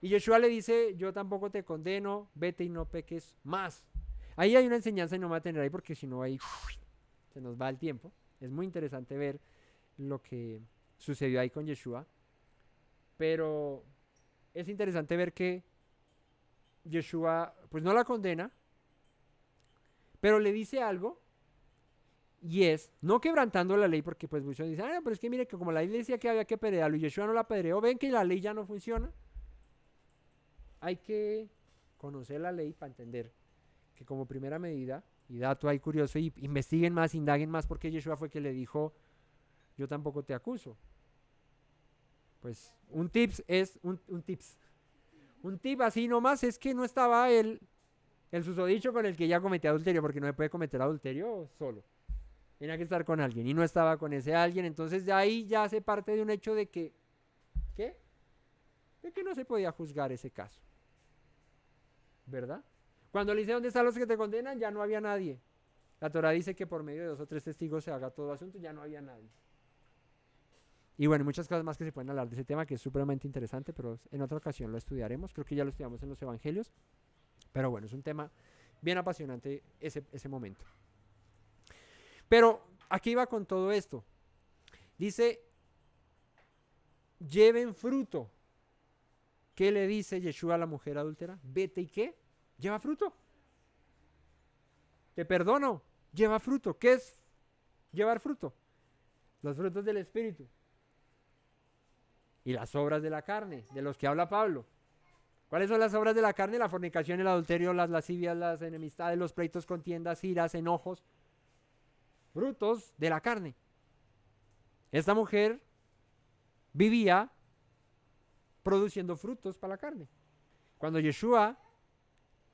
Y Yeshua le dice, yo tampoco te condeno, vete y no peques más. Ahí hay una enseñanza y no me voy a tener ahí porque si no ahí se nos va el tiempo. Es muy interesante ver lo que sucedió ahí con Yeshua. Pero es interesante ver que Yeshua pues no la condena, pero le dice algo, y es, no quebrantando la ley, porque pues muchos dicen, pero es que mire que como la ley decía que había que apedrearlo y Yeshua no la apedreó, ven que la ley ya no funciona. Hay que conocer la ley para entender que como primera medida, y dato ahí curioso, y investiguen más, indaguen más, porque Yeshua fue que le dijo, yo tampoco te acuso. Pues un tips es, un tip así nomás es que no estaba el susodicho con el que ya cometía adulterio, porque no se puede cometer adulterio solo. Tenía que estar con alguien y no estaba con ese alguien, entonces de ahí ya se parte de un hecho de que, ¿qué? De que no se podía juzgar ese caso. ¿Verdad? Cuando le dice dónde están los que te condenan, ya no había nadie. La Torah dice que por medio de 2 o 3 testigos se haga todo asunto, ya no había nadie. Y bueno, muchas cosas más que se pueden hablar de ese tema, que es supremamente interesante, pero en otra ocasión lo estudiaremos. Creo que ya lo estudiamos en los evangelios. Pero bueno, es un tema bien apasionante ese momento. Pero, aquí va con todo esto. Dice, lleven fruto. ¿Qué le dice Yeshua a la mujer adúltera? Vete y ¿qué? Lleva fruto. Te perdono. Lleva fruto. ¿Qué es llevar fruto? Los frutos del Espíritu. Y las obras de la carne, de los que habla Pablo. ¿Cuáles son las obras de la carne? La fornicación, el adulterio, las lascivias, las enemistades, los pleitos, contiendas, iras, enojos. Frutos de la carne. Esta mujer vivía produciendo frutos para la carne. Cuando Yeshua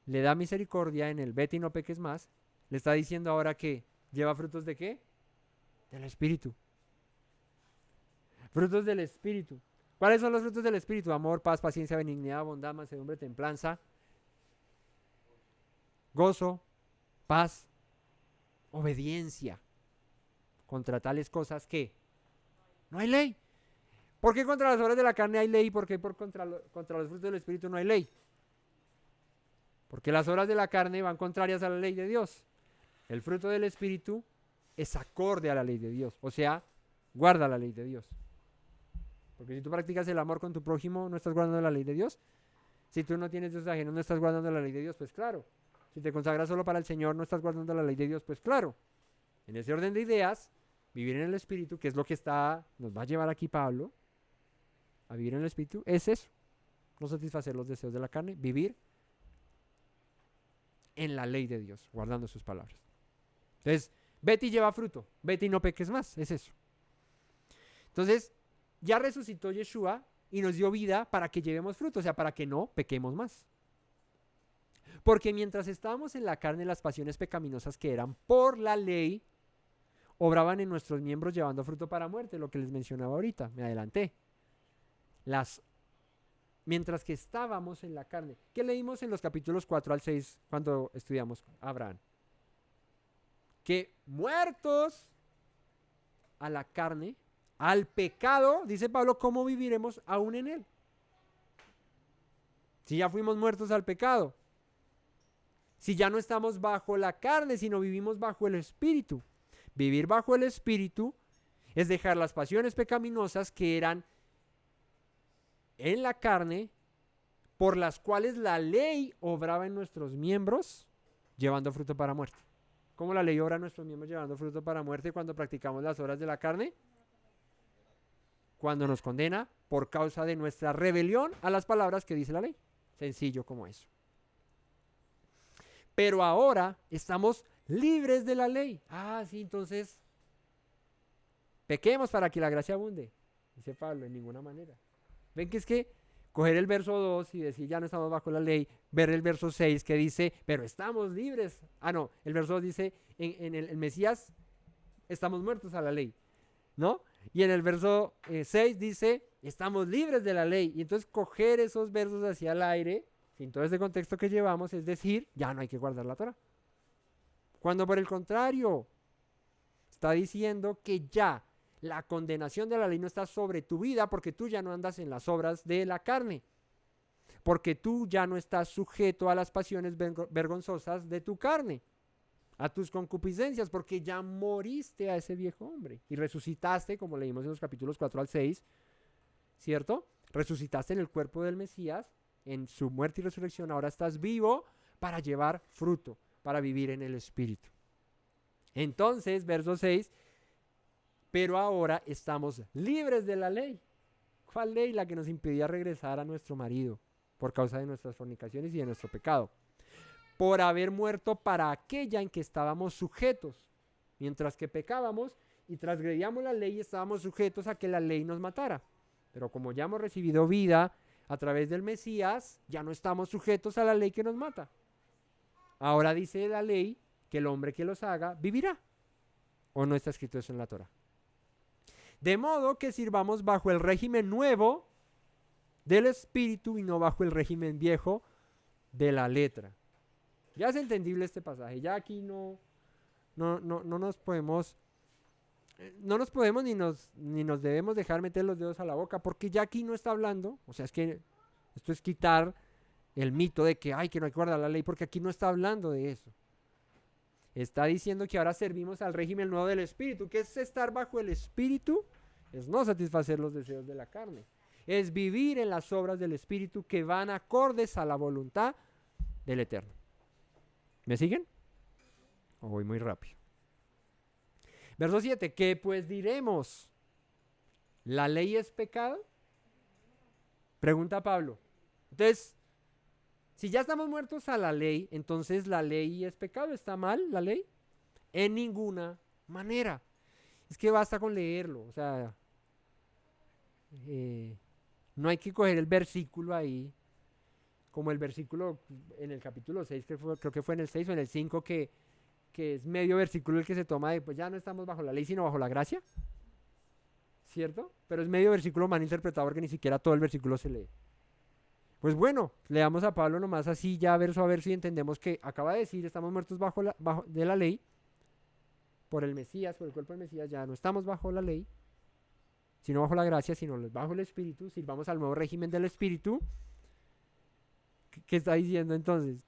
le da misericordia en el vete y no peques más, le está diciendo ahora que lleva frutos de ¿qué? Del Espíritu. Frutos del Espíritu. ¿Cuáles son los frutos del Espíritu? Amor, paz, paciencia, benignidad, bondad, mansedumbre, templanza, gozo, paz, obediencia. Contra tales cosas que no hay ley. ¿Por qué contra las obras de la carne hay ley? ¿Por qué contra los frutos del Espíritu no hay ley? Porque las obras de la carne van contrarias a la ley de Dios. El fruto del Espíritu es acorde a la ley de Dios. O sea, guarda la ley de Dios. Porque si tú practicas el amor con tu prójimo, ¿no estás guardando la ley de Dios? Si tú no tienes dioses ajenos, ¿no estás guardando la ley de Dios? Pues claro. Si te consagras solo para el Señor, ¿no estás guardando la ley de Dios? Pues claro. En ese orden de ideas, vivir en el Espíritu, que es lo que nos va a llevar aquí Pablo, a vivir en el Espíritu, es eso. No satisfacer los deseos de la carne, vivir en la ley de Dios, guardando sus palabras. Entonces, vete y lleva fruto, vete y no peques más, es eso. Entonces, ya resucitó Yeshua y nos dio vida para que llevemos fruto, o sea, para que no pequemos más. Porque mientras estábamos en la carne, las pasiones pecaminosas que eran por la ley, obraban en nuestros miembros llevando fruto para muerte, lo que les mencionaba ahorita, me adelanté. Mientras que estábamos en la carne. ¿Qué leímos en los capítulos 4 al 6 cuando estudiamos a Abraham? Que muertos a la carne, al pecado, dice Pablo, ¿cómo viviremos aún en él? Si ya fuimos muertos al pecado. Si ya no estamos bajo la carne, sino vivimos bajo el Espíritu. Vivir bajo el Espíritu es dejar las pasiones pecaminosas que eran en la carne, por las cuales la ley obraba en nuestros miembros, llevando fruto para muerte. ¿Cómo la ley obra en nuestros miembros llevando fruto para muerte cuando practicamos las obras de la carne? Cuando nos condena por causa de nuestra rebelión a las palabras que dice la ley. Sencillo como eso. Pero ahora estamos libres de la ley. Sí, entonces pequemos para que la gracia abunde. Dice Pablo, en ninguna manera. Ven que es que coger el verso 2 y decir ya no estamos bajo la ley, ver el verso 6 que dice, pero estamos libres. No, el verso 2 dice, en el Mesías estamos muertos a la ley, ¿no? Y en el verso 6 dice, estamos libres de la ley. Y entonces coger esos versos hacia el aire, sin todo este contexto que llevamos, es decir, ya no hay que guardar la Torá. Cuando por el contrario, está diciendo que ya la condenación de la ley no está sobre tu vida porque tú ya no andas en las obras de la carne. Porque tú ya no estás sujeto a las pasiones vergonzosas de tu carne, a tus concupiscencias, porque ya moriste a ese viejo hombre y resucitaste, como leímos en los capítulos 4 al 6, ¿cierto? Resucitaste en el cuerpo del Mesías, en su muerte y resurrección, ahora estás vivo para llevar fruto, para vivir en el Espíritu. Entonces, verso 6, pero ahora estamos libres de la ley. ¿Cuál ley? La que nos impedía regresar a nuestro marido por causa de nuestras fornicaciones y de nuestro pecado. Por haber muerto para aquella en que estábamos sujetos. Mientras que pecábamos y transgredíamos la ley, estábamos sujetos a que la ley nos matara. Pero como ya hemos recibido vida a través del Mesías, ya no estamos sujetos a la ley que nos mata. Ahora dice la ley que el hombre que los haga vivirá. ¿O no está escrito eso en la Torá? De modo que sirvamos bajo el régimen nuevo del Espíritu y no bajo el régimen viejo de la letra. Ya es entendible este pasaje. Ya aquí no nos podemos ni nos debemos dejar meter los dedos a la boca, porque ya aquí no está hablando, o sea, es que esto es quitar el mito de que no hay que guardar la ley, porque aquí no está hablando de eso. Está diciendo que ahora servimos al régimen nuevo del Espíritu. ¿Qué es estar bajo el Espíritu? Es no satisfacer los deseos de la carne. Es vivir en las obras del Espíritu que van acordes a la voluntad del Eterno. ¿Me siguen? ¿O voy muy rápido? Verso 7. ¿Qué pues diremos? ¿La ley es pecado? Pregunta Pablo. Entonces, si ya estamos muertos a la ley, entonces la ley es pecado. ¿Está mal la ley? En ninguna manera. Es que basta con leerlo. O sea, no hay que coger el versículo ahí, como el versículo en el capítulo 6, creo que fue en el 6 o en el 5, que es medio versículo el que se toma de, pues ya no estamos bajo la ley, sino bajo la gracia. ¿Cierto? Pero es medio versículo mal interpretado porque ni siquiera todo el versículo se lee. Pues bueno, leamos a Pablo nomás así ya verso a verso y entendemos que acaba de decir, estamos muertos bajo de la ley, por el Mesías, por el cuerpo del Mesías, ya no estamos bajo la ley, sino bajo la gracia, sino bajo el Espíritu, sirvamos al nuevo régimen del Espíritu. ¿Qué está diciendo entonces?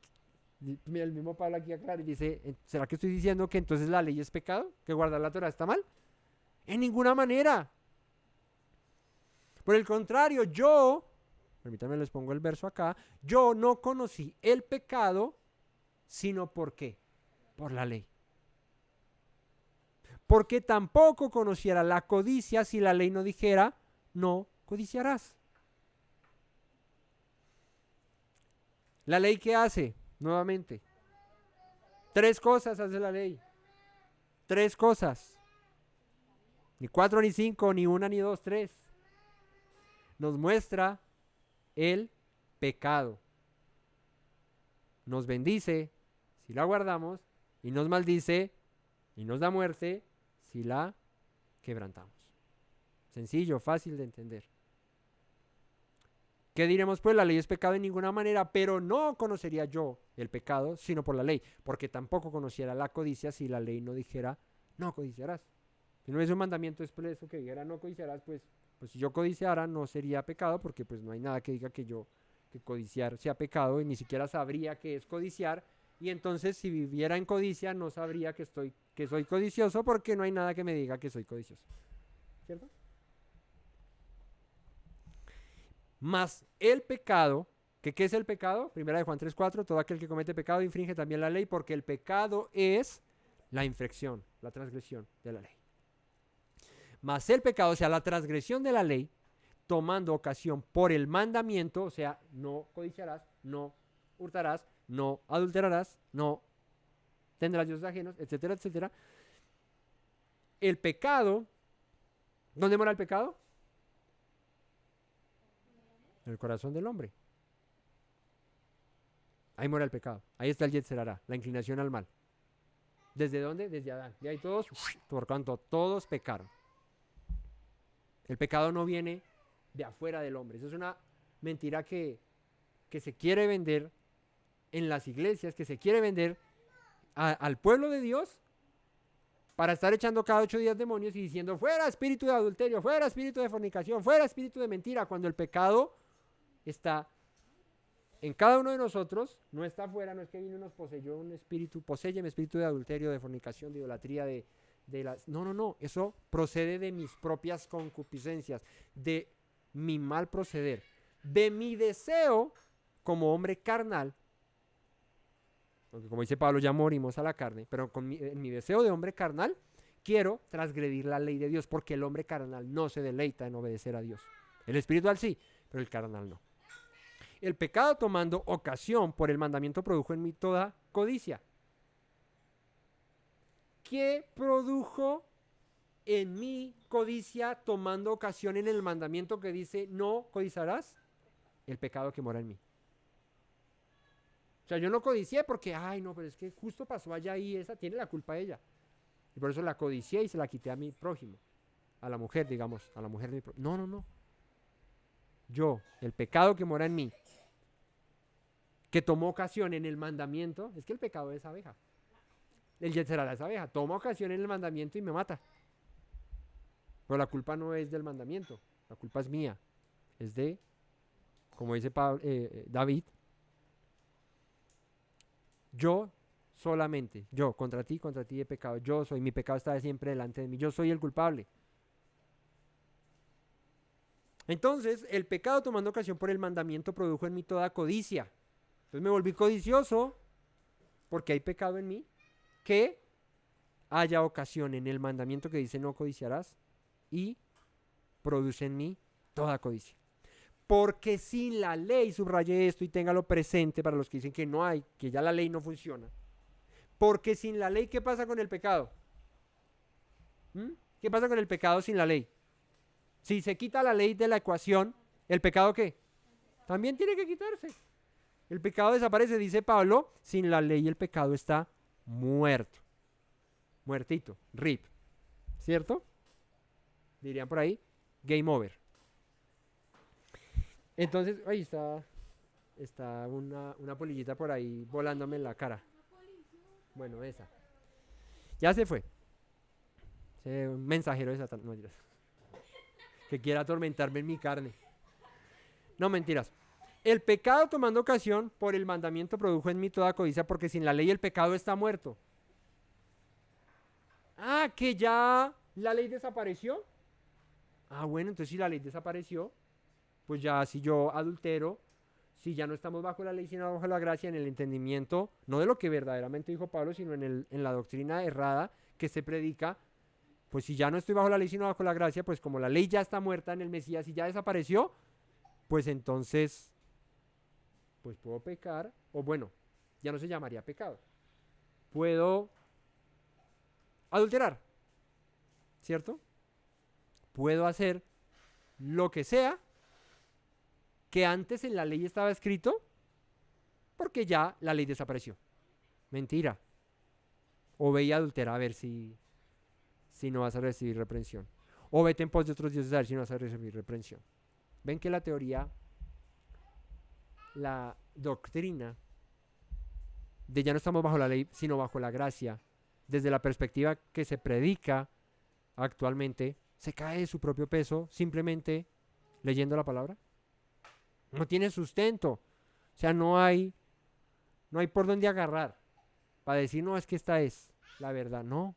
Mira, el mismo Pablo aquí aclara y dice, ¿será que estoy diciendo que entonces la ley es pecado? ¿Que guardar la Torá está mal? En ninguna manera. Por el contrario, permítanme les pongo el verso acá, yo no conocí el pecado, sino ¿por qué? Por la ley. Porque tampoco conociera la codicia si la ley no dijera, no codiciarás. ¿La ley qué hace? Nuevamente. 3 cosas hace la ley. 3 cosas. Ni 4, ni 5, ni 1, ni 2, 3. Nos muestra el pecado. nos bendice si la guardamos y nos maldice y nos da muerte si la quebrantamos. Sencillo, fácil de entender. ¿Qué diremos? Pues la ley es pecado en ninguna manera, pero no conocería yo el pecado sino por la ley, porque tampoco conociera la codicia si la ley no dijera no codiciarás. Si no es un mandamiento expreso que dijera no codiciarás, pues si yo codiciara no sería pecado, porque pues no hay nada que diga que codiciar sea pecado, y ni siquiera sabría qué es codiciar, y entonces si viviera en codicia no sabría que soy codicioso, porque no hay nada que me diga que soy codicioso. ¿Cierto? Más el pecado, ¿qué es el pecado? Primera de Juan 3:4, todo aquel que comete pecado infringe también la ley, porque el pecado es la infracción, la transgresión de la ley. Más el pecado, o sea, la transgresión de la ley, tomando ocasión por el mandamiento, o sea, no codiciarás, no hurtarás, no adulterarás, no tendrás dioses ajenos, etcétera, etcétera. El pecado, ¿dónde mora el pecado? En el corazón del hombre. Ahí mora el pecado. Ahí está el Yetzer Hará, la inclinación al mal. ¿Desde dónde? Desde Adán. Y ahí todos, por cuanto todos pecaron. El pecado no viene de afuera del hombre. Eso es una mentira que se quiere vender en las iglesias, que se quiere vender al pueblo de Dios para estar echando cada 8 días demonios y diciendo fuera espíritu de adulterio, fuera espíritu de fornicación, fuera espíritu de mentira, cuando el pecado está en cada uno de nosotros, no está afuera, no es que vino y nos poseyó un espíritu, poséyeme espíritu de adulterio, de fornicación, de idolatría, no, eso procede de mis propias concupiscencias, de mi mal proceder, de mi deseo como hombre carnal, porque como dice Pablo, ya morimos a la carne, pero en mi deseo de hombre carnal, quiero transgredir la ley de Dios, porque el hombre carnal no se deleita en obedecer a Dios. El espiritual sí, pero el carnal no. El pecado, tomando ocasión por el mandamiento, produjo en mí toda codicia. ¿Qué produjo en mí codicia tomando ocasión en el mandamiento que dice no codiciarás? El pecado que mora en mí. O sea, yo no codicié porque, pero es que justo pasó allá y esa tiene la culpa ella. Y por eso la codicié y se la quité a mi prójimo. A la mujer, digamos, a la mujer de mi prójimo. No. Yo, el pecado que mora en mí, que tomó ocasión en el mandamiento, es que el pecado es abeja. El Yetzer Hará es abeja, toma ocasión en el mandamiento y me mata. Pero la culpa no es del mandamiento, la culpa es mía. Es de, como dice David, yo solamente, yo contra ti he pecado, mi pecado está siempre delante de mí, yo soy el culpable. Entonces, el pecado tomando ocasión por el mandamiento produjo en mí toda codicia. Entonces me volví codicioso porque hay pecado en mí, que haya ocasión en el mandamiento que dice no codiciarás y produce en mí toda codicia. Porque sin la ley, subraye esto y téngalo presente para los que dicen que no hay, que ya la ley no funciona. Porque sin la ley, ¿qué pasa con el pecado? ¿Qué pasa con el pecado sin la ley? Si se quita la ley de la ecuación, ¿el pecado qué? También tiene que quitarse. El pecado desaparece, dice Pablo, sin la ley el pecado está muerto. Muertito, rip. ¿Cierto? Dirían por ahí, game over. Entonces, ahí está una polillita por ahí volándome en la cara. Bueno, esa. Ya se fue. Un mensajero de Satanás. No, mentiras. Que quiera atormentarme en mi carne. No, mentiras. El pecado tomando ocasión por el mandamiento produjo en mí toda codicia, porque sin la ley el pecado está muerto. Que ya la ley desapareció. Bueno, entonces si la ley desapareció, pues ya si yo adultero, si ya no estamos bajo la ley sino bajo la gracia, en el entendimiento, no de lo que verdaderamente dijo Pablo, sino en la doctrina errada que se predica, pues si ya no estoy bajo la ley sino bajo la gracia, pues como la ley ya está muerta en el Mesías y ya desapareció, pues entonces pues puedo pecar, o bueno, ya no se llamaría pecado. Puedo adulterar, ¿cierto? Puedo hacer lo que sea que antes en la ley estaba escrito porque ya la ley desapareció. Mentira. O ve y adultera a ver si no vas a recibir reprensión. O vete en pos de otros dioses a ver si no vas a recibir reprensión. Ven que la teoría, la doctrina de ya no estamos bajo la ley, sino bajo la gracia, desde la perspectiva que se predica actualmente, se cae de su propio peso simplemente leyendo la palabra. No tiene sustento. O sea, no hay por dónde agarrar para decir, no, es que esta es la verdad. No.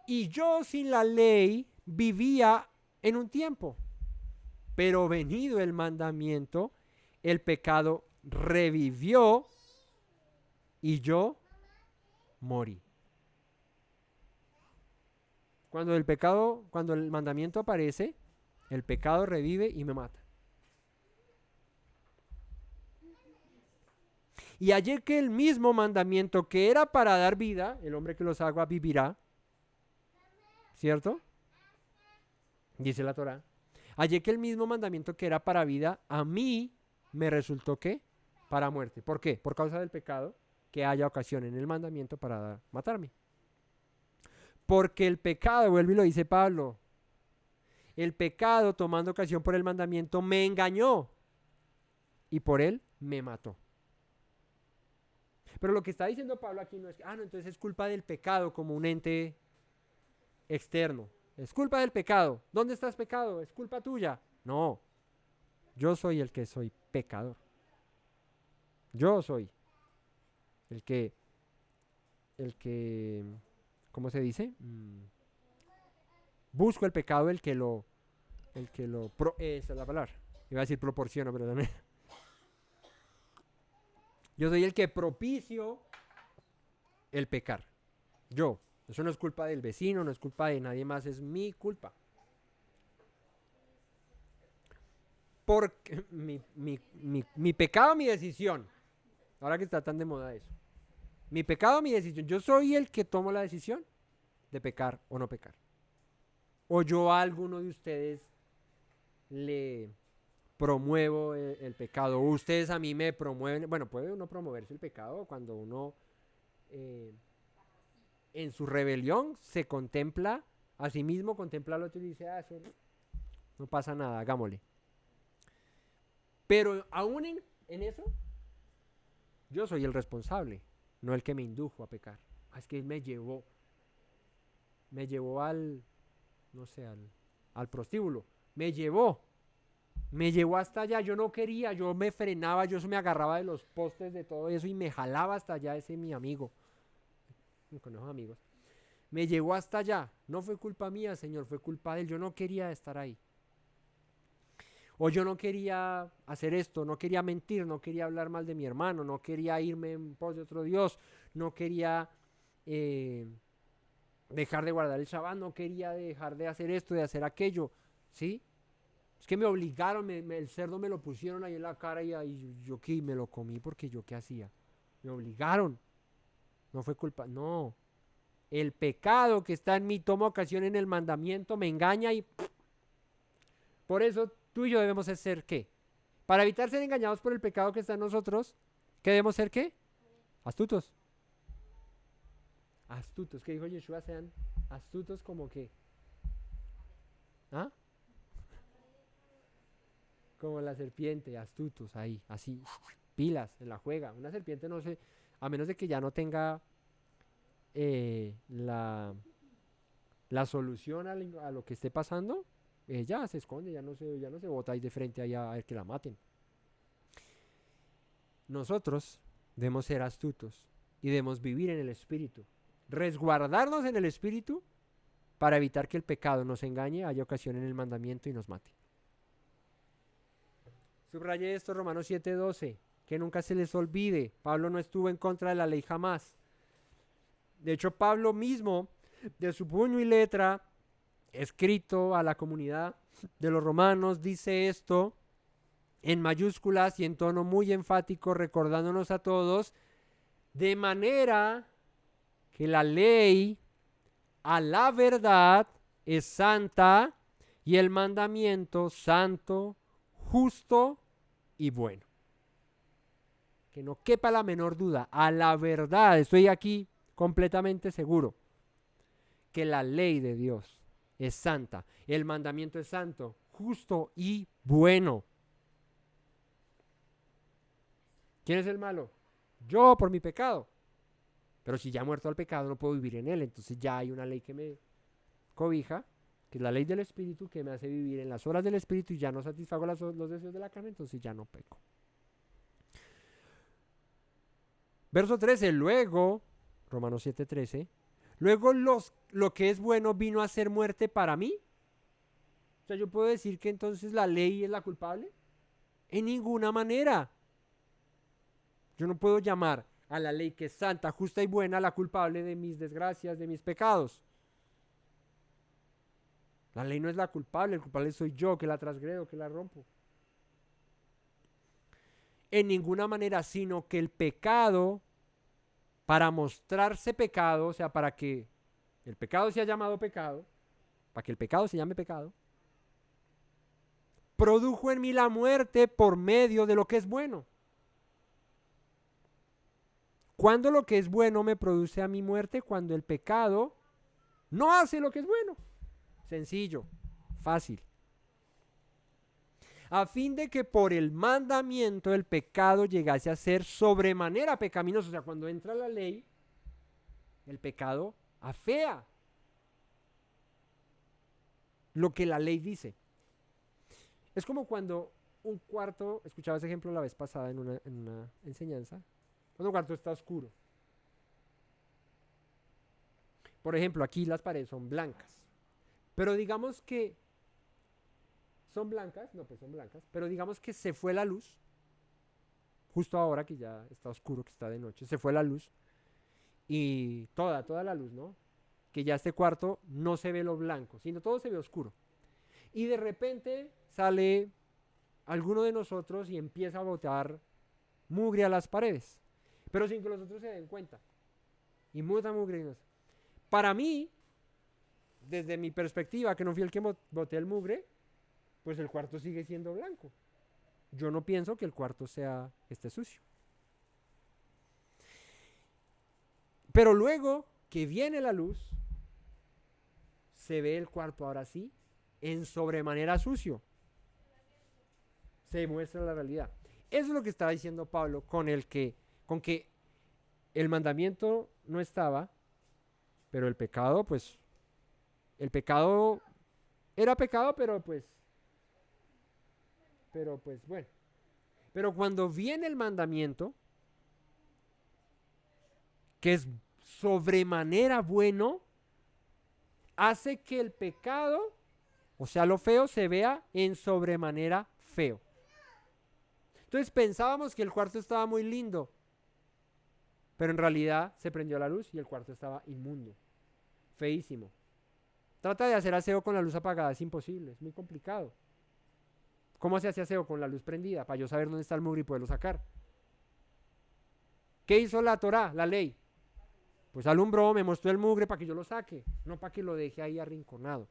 Y yo sin la ley vivía en un tiempo, pero venido el mandamiento, el pecado revivió y yo morí. Cuando el mandamiento aparece, el pecado revive y me mata. Y hallé que el mismo mandamiento que era para dar vida, el hombre que los haga vivirá, ¿cierto? Dice la Torá. Hallé que el mismo mandamiento que era para vida, a mí me resultó que para muerte. ¿Por qué? Por causa del pecado, que haya ocasión en el mandamiento para matarme. Porque el pecado, vuelve y lo dice Pablo, el pecado tomando ocasión por el mandamiento me engañó y por él me mató. Pero lo que está diciendo Pablo aquí no es que, no, entonces es culpa del pecado como un ente externo. Es culpa del pecado. ¿Dónde estás pecado? Es culpa tuya. No, yo soy el que soy pecador. Yo soy el que, ¿cómo se dice? Busco el pecado, esa es la palabra. Iba a decir proporciona, pero también. Yo soy el que propicio el pecar. Yo. Eso no es culpa del vecino, no es culpa de nadie más, es mi culpa. Porque mi pecado, mi decisión. Ahora que está tan de moda eso. Mi pecado, mi decisión. Yo soy el que tomo la decisión de pecar o no pecar. O yo a alguno de ustedes le promuevo el pecado. O ustedes a mí me promueven. Bueno, puede uno promoverse el pecado cuando uno en su rebelión se contempla a sí mismo, contempla al otro y dice, eso no pasa nada, hagámosle. Pero aún en eso, yo soy el responsable, no el que me indujo a pecar. Es que él me llevó al prostíbulo, me llevó hasta allá. Yo no quería, yo me frenaba, yo me agarraba de los postes de todo eso y me jalaba hasta allá ese mi amigo, con esos amigos. Me llevó hasta allá. No fue culpa mía, Señor, fue culpa de él. Yo no quería estar ahí. O yo no quería hacer esto, no quería mentir, no quería hablar mal de mi hermano, no quería irme en pos de otro Dios, no quería dejar de guardar el Shabbat, no quería dejar de hacer esto, de hacer aquello. ¿Sí? Es que me obligaron, el cerdo me lo pusieron ahí en la cara y yo ¿qué? Me lo comí porque yo ¿qué hacía? Me obligaron. No fue culpa, no. El pecado que está en mí toma ocasión en el mandamiento, me engaña y por eso tú y yo debemos ser ¿qué? Para evitar ser engañados por el pecado que está en nosotros, ¿qué debemos ser qué? Astutos. Astutos, ¿qué dijo Yeshua? Sean astutos como que como la serpiente, astutos ahí, así, pilas, en la juega. Una serpiente no se, a menos de que ya no tenga la solución a lo que esté pasando, ella se esconde, ya no se bota ahí de frente allá a ver que la maten. Nosotros debemos ser astutos y debemos vivir en el Espíritu, resguardarnos en el Espíritu para evitar que el pecado nos engañe, haya ocasión en el mandamiento y nos mate. Subraye esto, Romanos 7:12, que nunca se les olvide. Pablo no estuvo en contra de la ley jamás. De hecho, Pablo mismo, de su puño y letra, escrito a la comunidad de los romanos, dice esto en mayúsculas y en tono muy enfático, recordándonos a todos, de manera que la ley a la verdad es santa y el mandamiento santo, justo y bueno. Que no quepa la menor duda, a la verdad, estoy aquí completamente seguro, que la ley de Dios es santa, el mandamiento es santo, justo y bueno. ¿Quién es el malo? Yo por mi pecado. Pero si ya he muerto al pecado no puedo vivir en él, entonces ya hay una ley que me cobija, que es la ley del Espíritu, que me hace vivir en las horas del Espíritu y ya no satisfago los deseos de la carne, entonces ya no peco. Verso 13, luego, Romanos 7:13, luego lo que es bueno vino a ser muerte para mí. O sea, yo puedo decir que entonces la ley es la culpable. En ninguna manera. Yo no puedo llamar a la ley que es santa, justa y buena la culpable de mis desgracias, de mis pecados. La ley no es la culpable, el culpable soy yo que la transgredo, que la rompo. En ninguna manera, sino que el pecado, para mostrarse pecado, o sea, para que el pecado sea llamado pecado, para que el pecado se llame pecado, produjo en mí la muerte por medio de lo que es bueno. ¿Cuándo lo que es bueno me produce a mi muerte? Cuando el pecado no hace lo que es bueno. Sencillo, fácil. A fin de que por el mandamiento el pecado llegase a ser sobremanera pecaminoso. O sea, cuando entra la ley, el pecado afea lo que la ley dice. Es como cuando un cuarto, escuchaba ese ejemplo la vez pasada en una enseñanza, cuando un cuarto está oscuro. Por ejemplo, aquí las paredes son blancas. Pero digamos que son blancas, no, pues son blancas, pero digamos que se fue la luz, justo ahora que ya está oscuro, que está de noche, se fue la luz, y toda la luz, ¿no? Que ya este cuarto no se ve lo blanco, sino todo se ve oscuro. Y de repente sale alguno de nosotros y empieza a botar mugre a las paredes, pero sin que los otros se den cuenta. Y mucha mugre. Para mí, desde mi perspectiva, que no fui el que boté el mugre, pues el cuarto sigue siendo blanco. Yo no pienso que el cuarto esté sucio. Pero luego que viene la luz, se ve el cuarto ahora sí, en sobremanera sucio. Se muestra la realidad. Eso es lo que estaba diciendo Pablo con que el mandamiento no estaba, pero el pecado, pues, el pecado era pecado, pero pues bueno. Pero cuando viene el mandamiento, que es sobremanera bueno, hace que el pecado, o sea, lo feo, se vea en sobremanera feo. Entonces pensábamos que el cuarto estaba muy lindo, pero en realidad se prendió la luz y el cuarto estaba inmundo, feísimo. Trata de hacer aseo con la luz apagada, es imposible, es muy complicado. ¿Cómo se hace aseo con la luz prendida? Para yo saber dónde está el mugre y poderlo sacar. ¿Qué hizo la Torá, la ley? Pues alumbró, me mostró el mugre para que yo lo saque, no para que lo deje ahí arrinconado.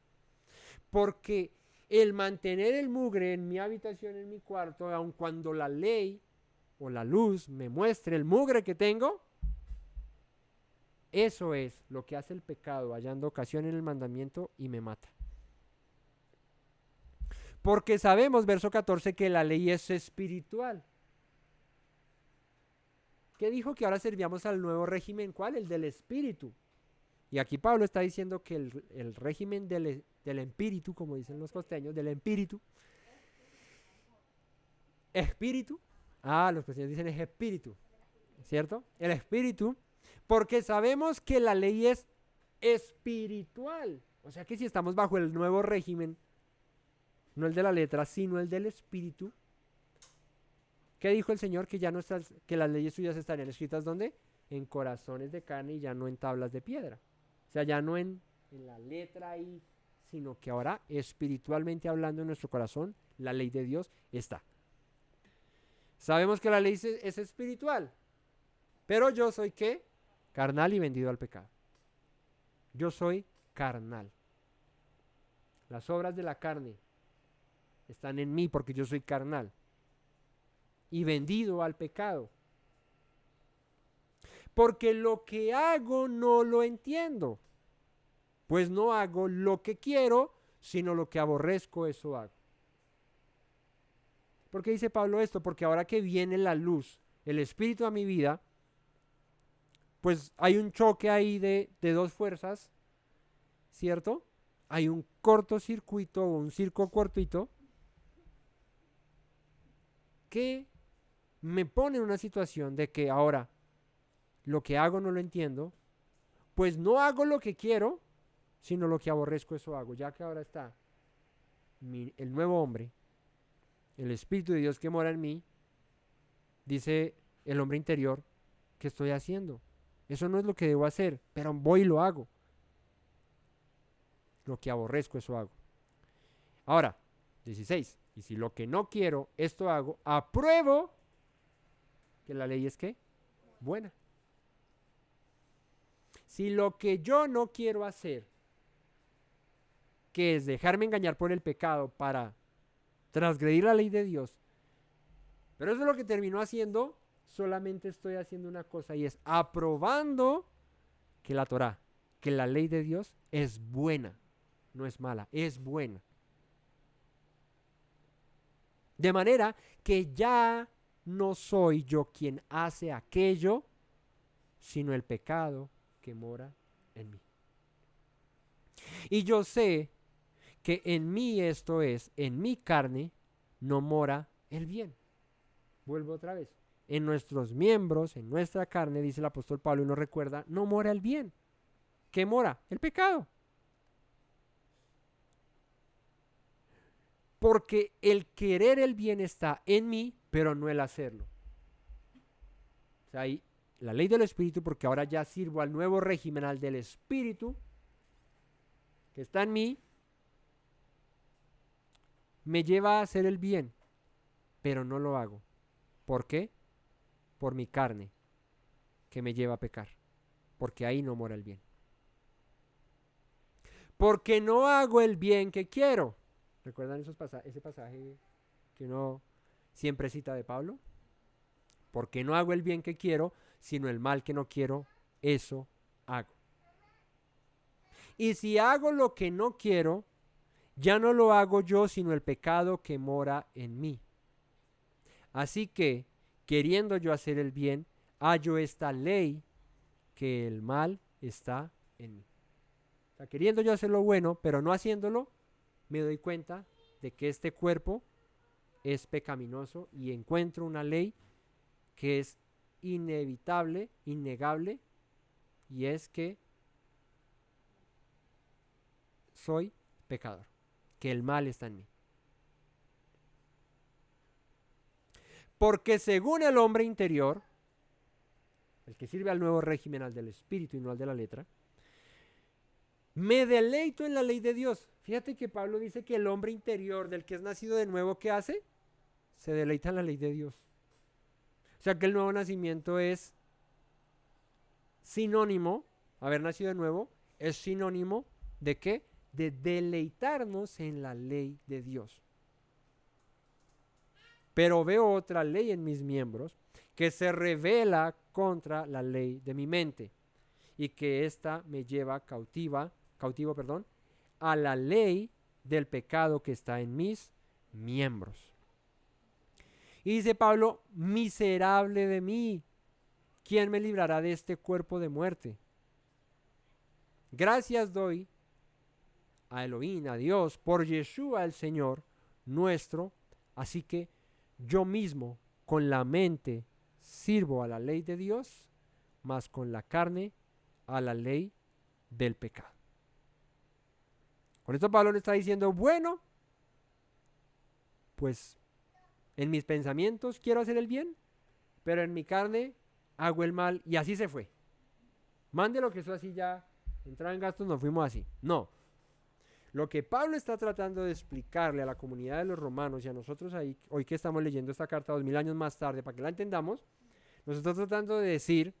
Porque el mantener el mugre en mi habitación, en mi cuarto, aun cuando la ley o la luz me muestre el mugre que tengo, eso es lo que hace el pecado, hallando ocasión en el mandamiento y me mata. Porque sabemos, verso 14, que la ley es espiritual. ¿Qué dijo? Que ahora servíamos al nuevo régimen, ¿cuál? El del espíritu. Y aquí Pablo está diciendo que el régimen del espíritu, como dicen los costeños, del espíritu. Espíritu. Los costeños dicen es espíritu, ¿cierto? El espíritu, porque sabemos que la ley es espiritual. O sea que si estamos bajo el nuevo régimen, no el de la letra, sino el del espíritu. ¿Qué dijo el Señor? Que ya que las leyes suyas estarían escritas ¿dónde? En corazones de carne y ya no en tablas de piedra. O sea, ya no en la letra ahí, sino que ahora espiritualmente hablando en nuestro corazón, la ley de Dios está. Sabemos que la ley es espiritual, pero yo soy ¿qué? Carnal y vendido al pecado. Yo soy carnal. Las obras de la carne están en mí porque yo soy carnal. y vendido al pecado. Porque lo que hago no lo entiendo, pues no hago lo que quiero, sino lo que aborrezco, eso hago. ¿Por qué dice Pablo esto? Porque ahora que viene la luz, el Espíritu a mi vida, pues hay un choque ahí de dos fuerzas, ¿cierto? Hay un cortocircuito o un circo cortito que me pone en una situación de que ahora lo que hago no lo entiendo, pues no hago lo que quiero, sino lo que aborrezco, eso hago. Ya que ahora está el nuevo hombre, el Espíritu de Dios que mora en mí, dice el hombre interior, ¿qué estoy haciendo? Eso no es lo que debo hacer, pero voy y lo hago. Lo que aborrezco, eso hago. Ahora, 16. Y si lo que no quiero, esto hago, apruebo que la ley es ¿qué? Buena. Si lo que yo no quiero hacer, que es dejarme engañar por el pecado para transgredir la ley de Dios, pero eso es lo que terminó haciendo, solamente estoy haciendo una cosa y es aprobando que la Torá, que la ley de Dios es buena, no es mala, es buena. De manera que ya no soy yo quien hace aquello, sino el pecado que mora en mí. Y yo sé que en mí, esto es, en mi carne, no mora el bien. Vuelvo otra vez. En nuestros miembros, en nuestra carne, dice el apóstol Pablo y nos recuerda, no mora el bien. ¿Qué mora? El pecado. Porque el querer el bien está en mí, pero no el hacerlo. O sea, hay la ley del Espíritu, porque ahora ya sirvo al nuevo régimen, al del Espíritu, que está en mí, me lleva a hacer el bien, pero no lo hago. ¿Por qué? Por mi carne, que me lleva a pecar, porque ahí no mora el bien. Porque no hago el bien que quiero. ¿Recuerdan ese pasaje que uno siempre cita de Pablo? Porque no hago el bien que quiero, sino el mal que no quiero, eso hago. Y si hago lo que no quiero, ya no lo hago yo, sino el pecado que mora en mí. Así que, queriendo yo hacer el bien, hallo esta ley, que el mal está en mí. O sea, queriendo yo hacer lo bueno, pero no haciéndolo, me doy cuenta de que este cuerpo es pecaminoso y encuentro una ley que es inevitable, innegable, y es que soy pecador, que el mal está en mí. Porque según el hombre interior, el que sirve al nuevo régimen, al del espíritu y no al de la letra, me deleito en la ley de Dios. Fíjate que Pablo dice que el hombre interior del que es nacido de nuevo, ¿qué hace? Se deleita en la ley de Dios. O sea que el nuevo nacimiento es sinónimo, haber nacido de nuevo, es sinónimo ¿de qué? De deleitarnos en la ley de Dios. Pero veo otra ley en mis miembros que se revela contra la ley de mi mente y que ésta me lleva cautivo, a la ley del pecado que está en mis miembros. Y dice Pablo, miserable de mí, ¿quién me librará de este cuerpo de muerte? Gracias doy a Elohim, a Dios, por Yeshua el Señor nuestro, así que yo mismo con la mente sirvo a la ley de Dios, mas con la carne a la ley del pecado. Con esto Pablo le está diciendo, bueno, pues en mis pensamientos quiero hacer el bien, pero en mi carne hago el mal, y así se fue. Mande lo que eso así ya, entraba en gastos, nos fuimos así. No. Lo que Pablo está tratando de explicarle a la comunidad de los romanos y a nosotros ahí, hoy que estamos leyendo esta carta 2000 años más tarde, para que la entendamos, nos está tratando de decir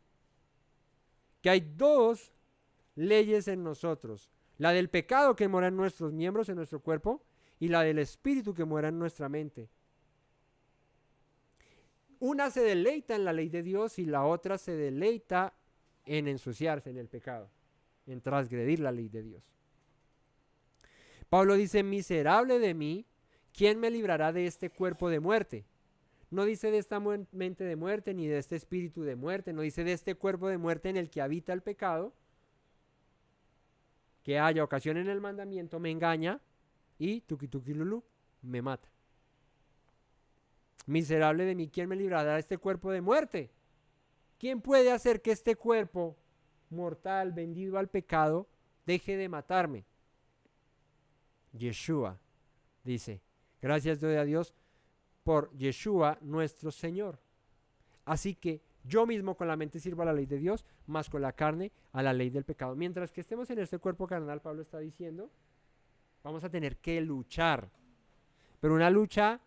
que hay dos leyes en nosotros. La del pecado que mora en nuestros miembros, en nuestro cuerpo, y la del espíritu que mora en nuestra mente. Una se deleita en la ley de Dios y la otra se deleita en ensuciarse en el pecado, en transgredir la ley de Dios. Pablo dice, miserable de mí, ¿quién me librará de este cuerpo de muerte? No dice de esta mente de muerte, ni de este espíritu de muerte, no dice de este cuerpo de muerte en el que habita el pecado, que haya ocasión en el mandamiento, me engaña y tuki me mata. Miserable de mí, ¿quién me librará de este cuerpo de muerte? ¿Quién puede hacer que este cuerpo mortal, vendido al pecado, deje de matarme? Yeshua dice, gracias doy a Dios por Yeshua nuestro Señor. Así que yo mismo con la mente sirvo a la ley de Dios, más con la carne a la ley del pecado. Mientras que estemos en este cuerpo carnal, Pablo está diciendo, vamos a tener que luchar. Pero una lucha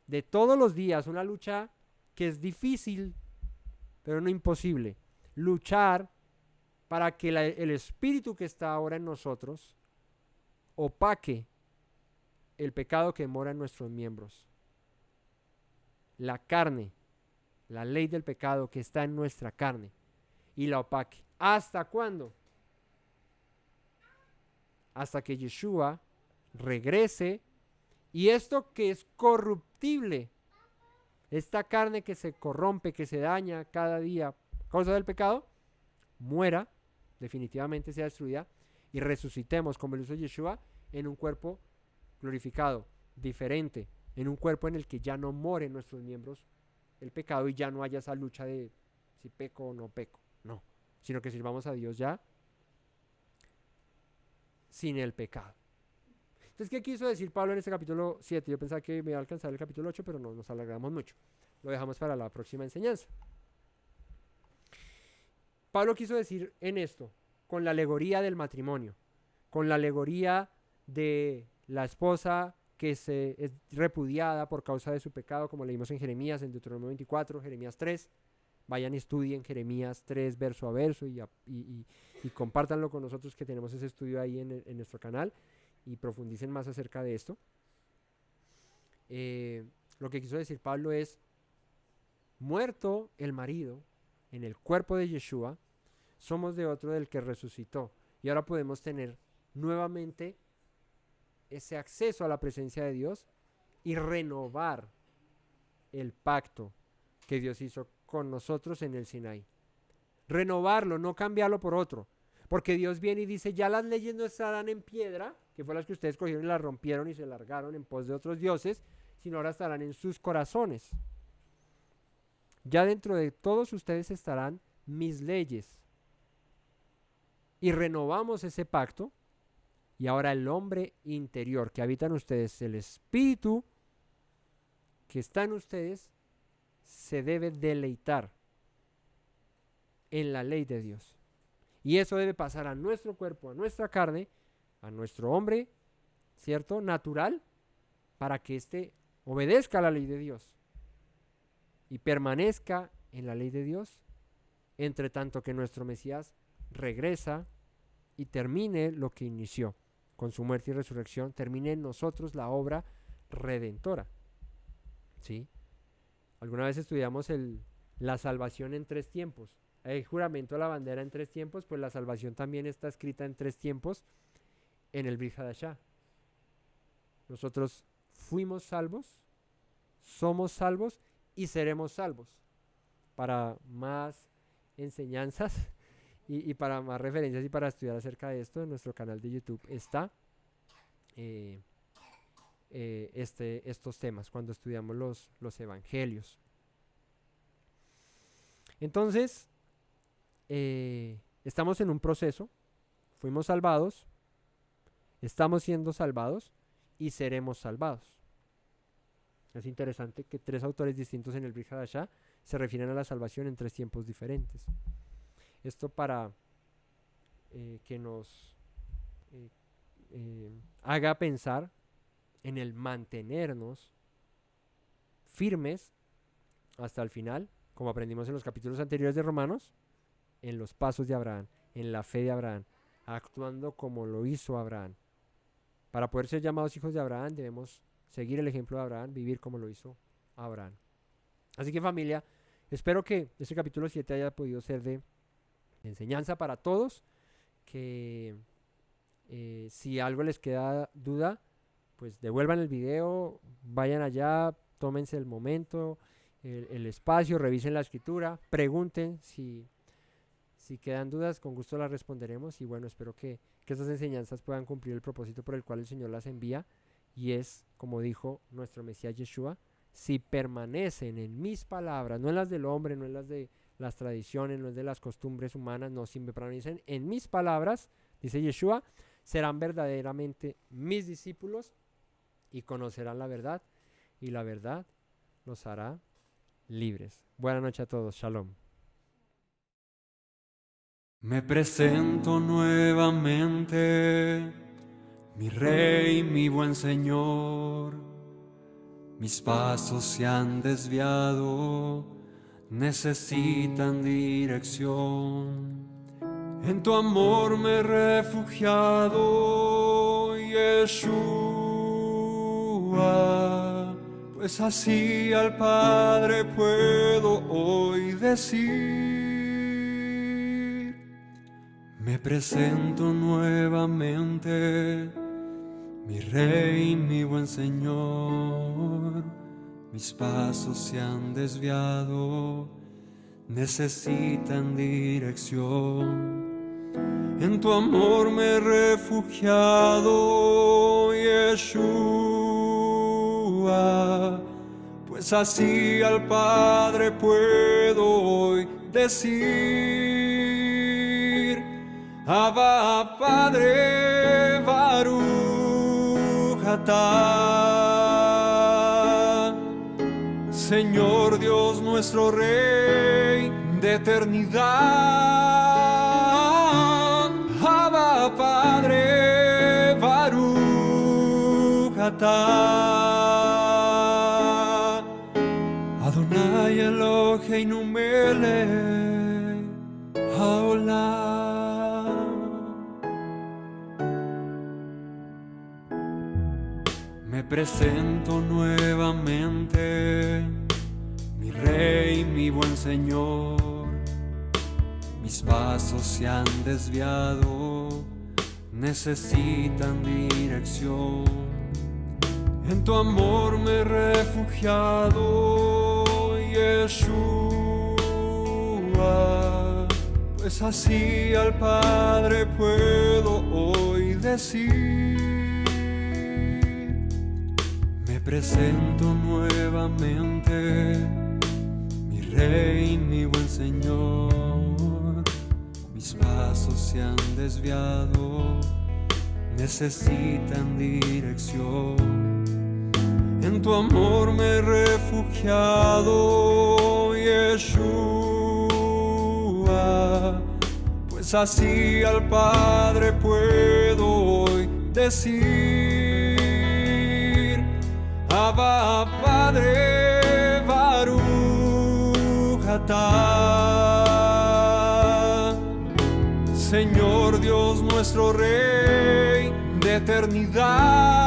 de todos los días, una lucha que es difícil, pero no imposible. Luchar para que el espíritu que está ahora en nosotros opaque el pecado que mora en nuestros miembros. La carne, la ley del pecado que está en nuestra carne, y la opaque. ¿Hasta cuándo? Hasta que Yeshua regrese y esto que es corruptible, esta carne que se corrompe, que se daña cada día a causa del pecado, muera, definitivamente sea destruida, y resucitemos como lo hizo Yeshua en un cuerpo glorificado, diferente, en un cuerpo en el que ya no more en nuestros miembros el pecado y ya no haya esa lucha de si peco o no peco, no, sino que sirvamos a Dios ya sin el pecado. Entonces, ¿qué quiso decir Pablo en este capítulo 7? Yo pensaba que me iba a alcanzar el capítulo 8, pero no, nos alargamos mucho. Lo dejamos para la próxima enseñanza. Pablo quiso decir en esto, con la alegoría del matrimonio, con la alegoría de la esposa que es repudiada por causa de su pecado, como leímos en Jeremías, en Deuteronomio 24, Jeremías 3. Vayan y estudien Jeremías 3 verso a verso y compártanlo con nosotros que tenemos ese estudio ahí en nuestro canal y profundicen más acerca de esto. Lo que quiso decir Pablo es, muerto el marido en el cuerpo de Yeshua, somos de otro del que resucitó y ahora podemos tener nuevamente ese acceso a la presencia de Dios y renovar el pacto que Dios hizo con nosotros en el Sinaí. Renovarlo, no cambiarlo por otro. Porque Dios viene y dice, ya las leyes no estarán en piedra, que fue las que ustedes cogieron y las rompieron y se largaron en pos de otros dioses, sino ahora estarán en sus corazones. Ya dentro de todos ustedes estarán mis leyes. Y renovamos ese pacto. Y ahora el hombre interior que habita en ustedes, el espíritu que está en ustedes, se debe deleitar en la ley de Dios. Y eso debe pasar a nuestro cuerpo, a nuestra carne, a nuestro hombre, ¿cierto? Natural, para que éste obedezca a la ley de Dios y permanezca en la ley de Dios, entre tanto que nuestro Mesías regresa y termine lo que inició con su muerte y resurrección, termine en nosotros la obra redentora. ¿Sí? Alguna vez estudiamos la salvación en 3 tiempos. El juramento a la bandera en 3 tiempos, pues la salvación también está escrita en 3 tiempos en el Brit Hadashah. Nosotros fuimos salvos, somos salvos y seremos salvos. Para más enseñanzas y para más referencias y para estudiar acerca de esto, en nuestro canal de YouTube está estos temas cuando estudiamos los evangelios. Entonces, estamos en un proceso, fuimos salvados, estamos siendo salvados y seremos salvados. Es interesante que 3 autores distintos en el Brit Hadashah se refieren a la salvación en 3 tiempos diferentes. Esto para que nos haga pensar en el mantenernos firmes hasta el final, como aprendimos en los capítulos anteriores de Romanos, en los pasos de Abraham, en la fe de Abraham, actuando como lo hizo Abraham. Para poder ser llamados hijos de Abraham debemos seguir el ejemplo de Abraham, vivir como lo hizo Abraham. Así que familia, espero que este capítulo 7 haya podido ser de enseñanza para todos, que si algo les queda duda, pues devuelvan el video, vayan allá, tómense el momento, el espacio, revisen la escritura, pregunten si quedan dudas, con gusto las responderemos. Y bueno, espero que estas enseñanzas puedan cumplir el propósito por el cual el Señor las envía, y es, como dijo nuestro Mesías Yeshua, si permanecen en mis palabras, no en las del hombre, no en las de las tradiciones, no en de las costumbres humanas, no, si me permanecen en mis palabras, dice Yeshua, serán verdaderamente mis discípulos y conocerán la verdad, y la verdad los hará libres. Buenas noches a todos, shalom. Me presento nuevamente, mi Rey, mi buen Señor. Mis pasos se han desviado, necesitan dirección. En tu amor me he refugiado, Yeshua, pues así al Padre puedo hoy decir. Me presento nuevamente, mi Rey, mi buen Señor. Mis pasos se han desviado, necesitan dirección. En tu amor me he refugiado, Yeshua, pues así al Padre puedo hoy decir. Abba, Padre, Baruch atah, Señor Dios nuestro Rey de eternidad. Abba, Padre, Baruch atah, Adonai Eloheinu melech haolam. Me presento nuevamente, mi Rey, mi buen Señor. Mis pasos se han desviado, necesitan dirección. En tu amor me he refugiado, Yeshua, pues así al Padre puedo hoy decir. Me presento nuevamente, mi Rey, mi buen Señor. Mis pasos se han desviado, necesitan dirección. En tu amor me he refugiado, Yeshua, pues así al Padre puedo hoy decir. Abba, Padre, Baruch atah, Señor Dios nuestro Rey de eternidad.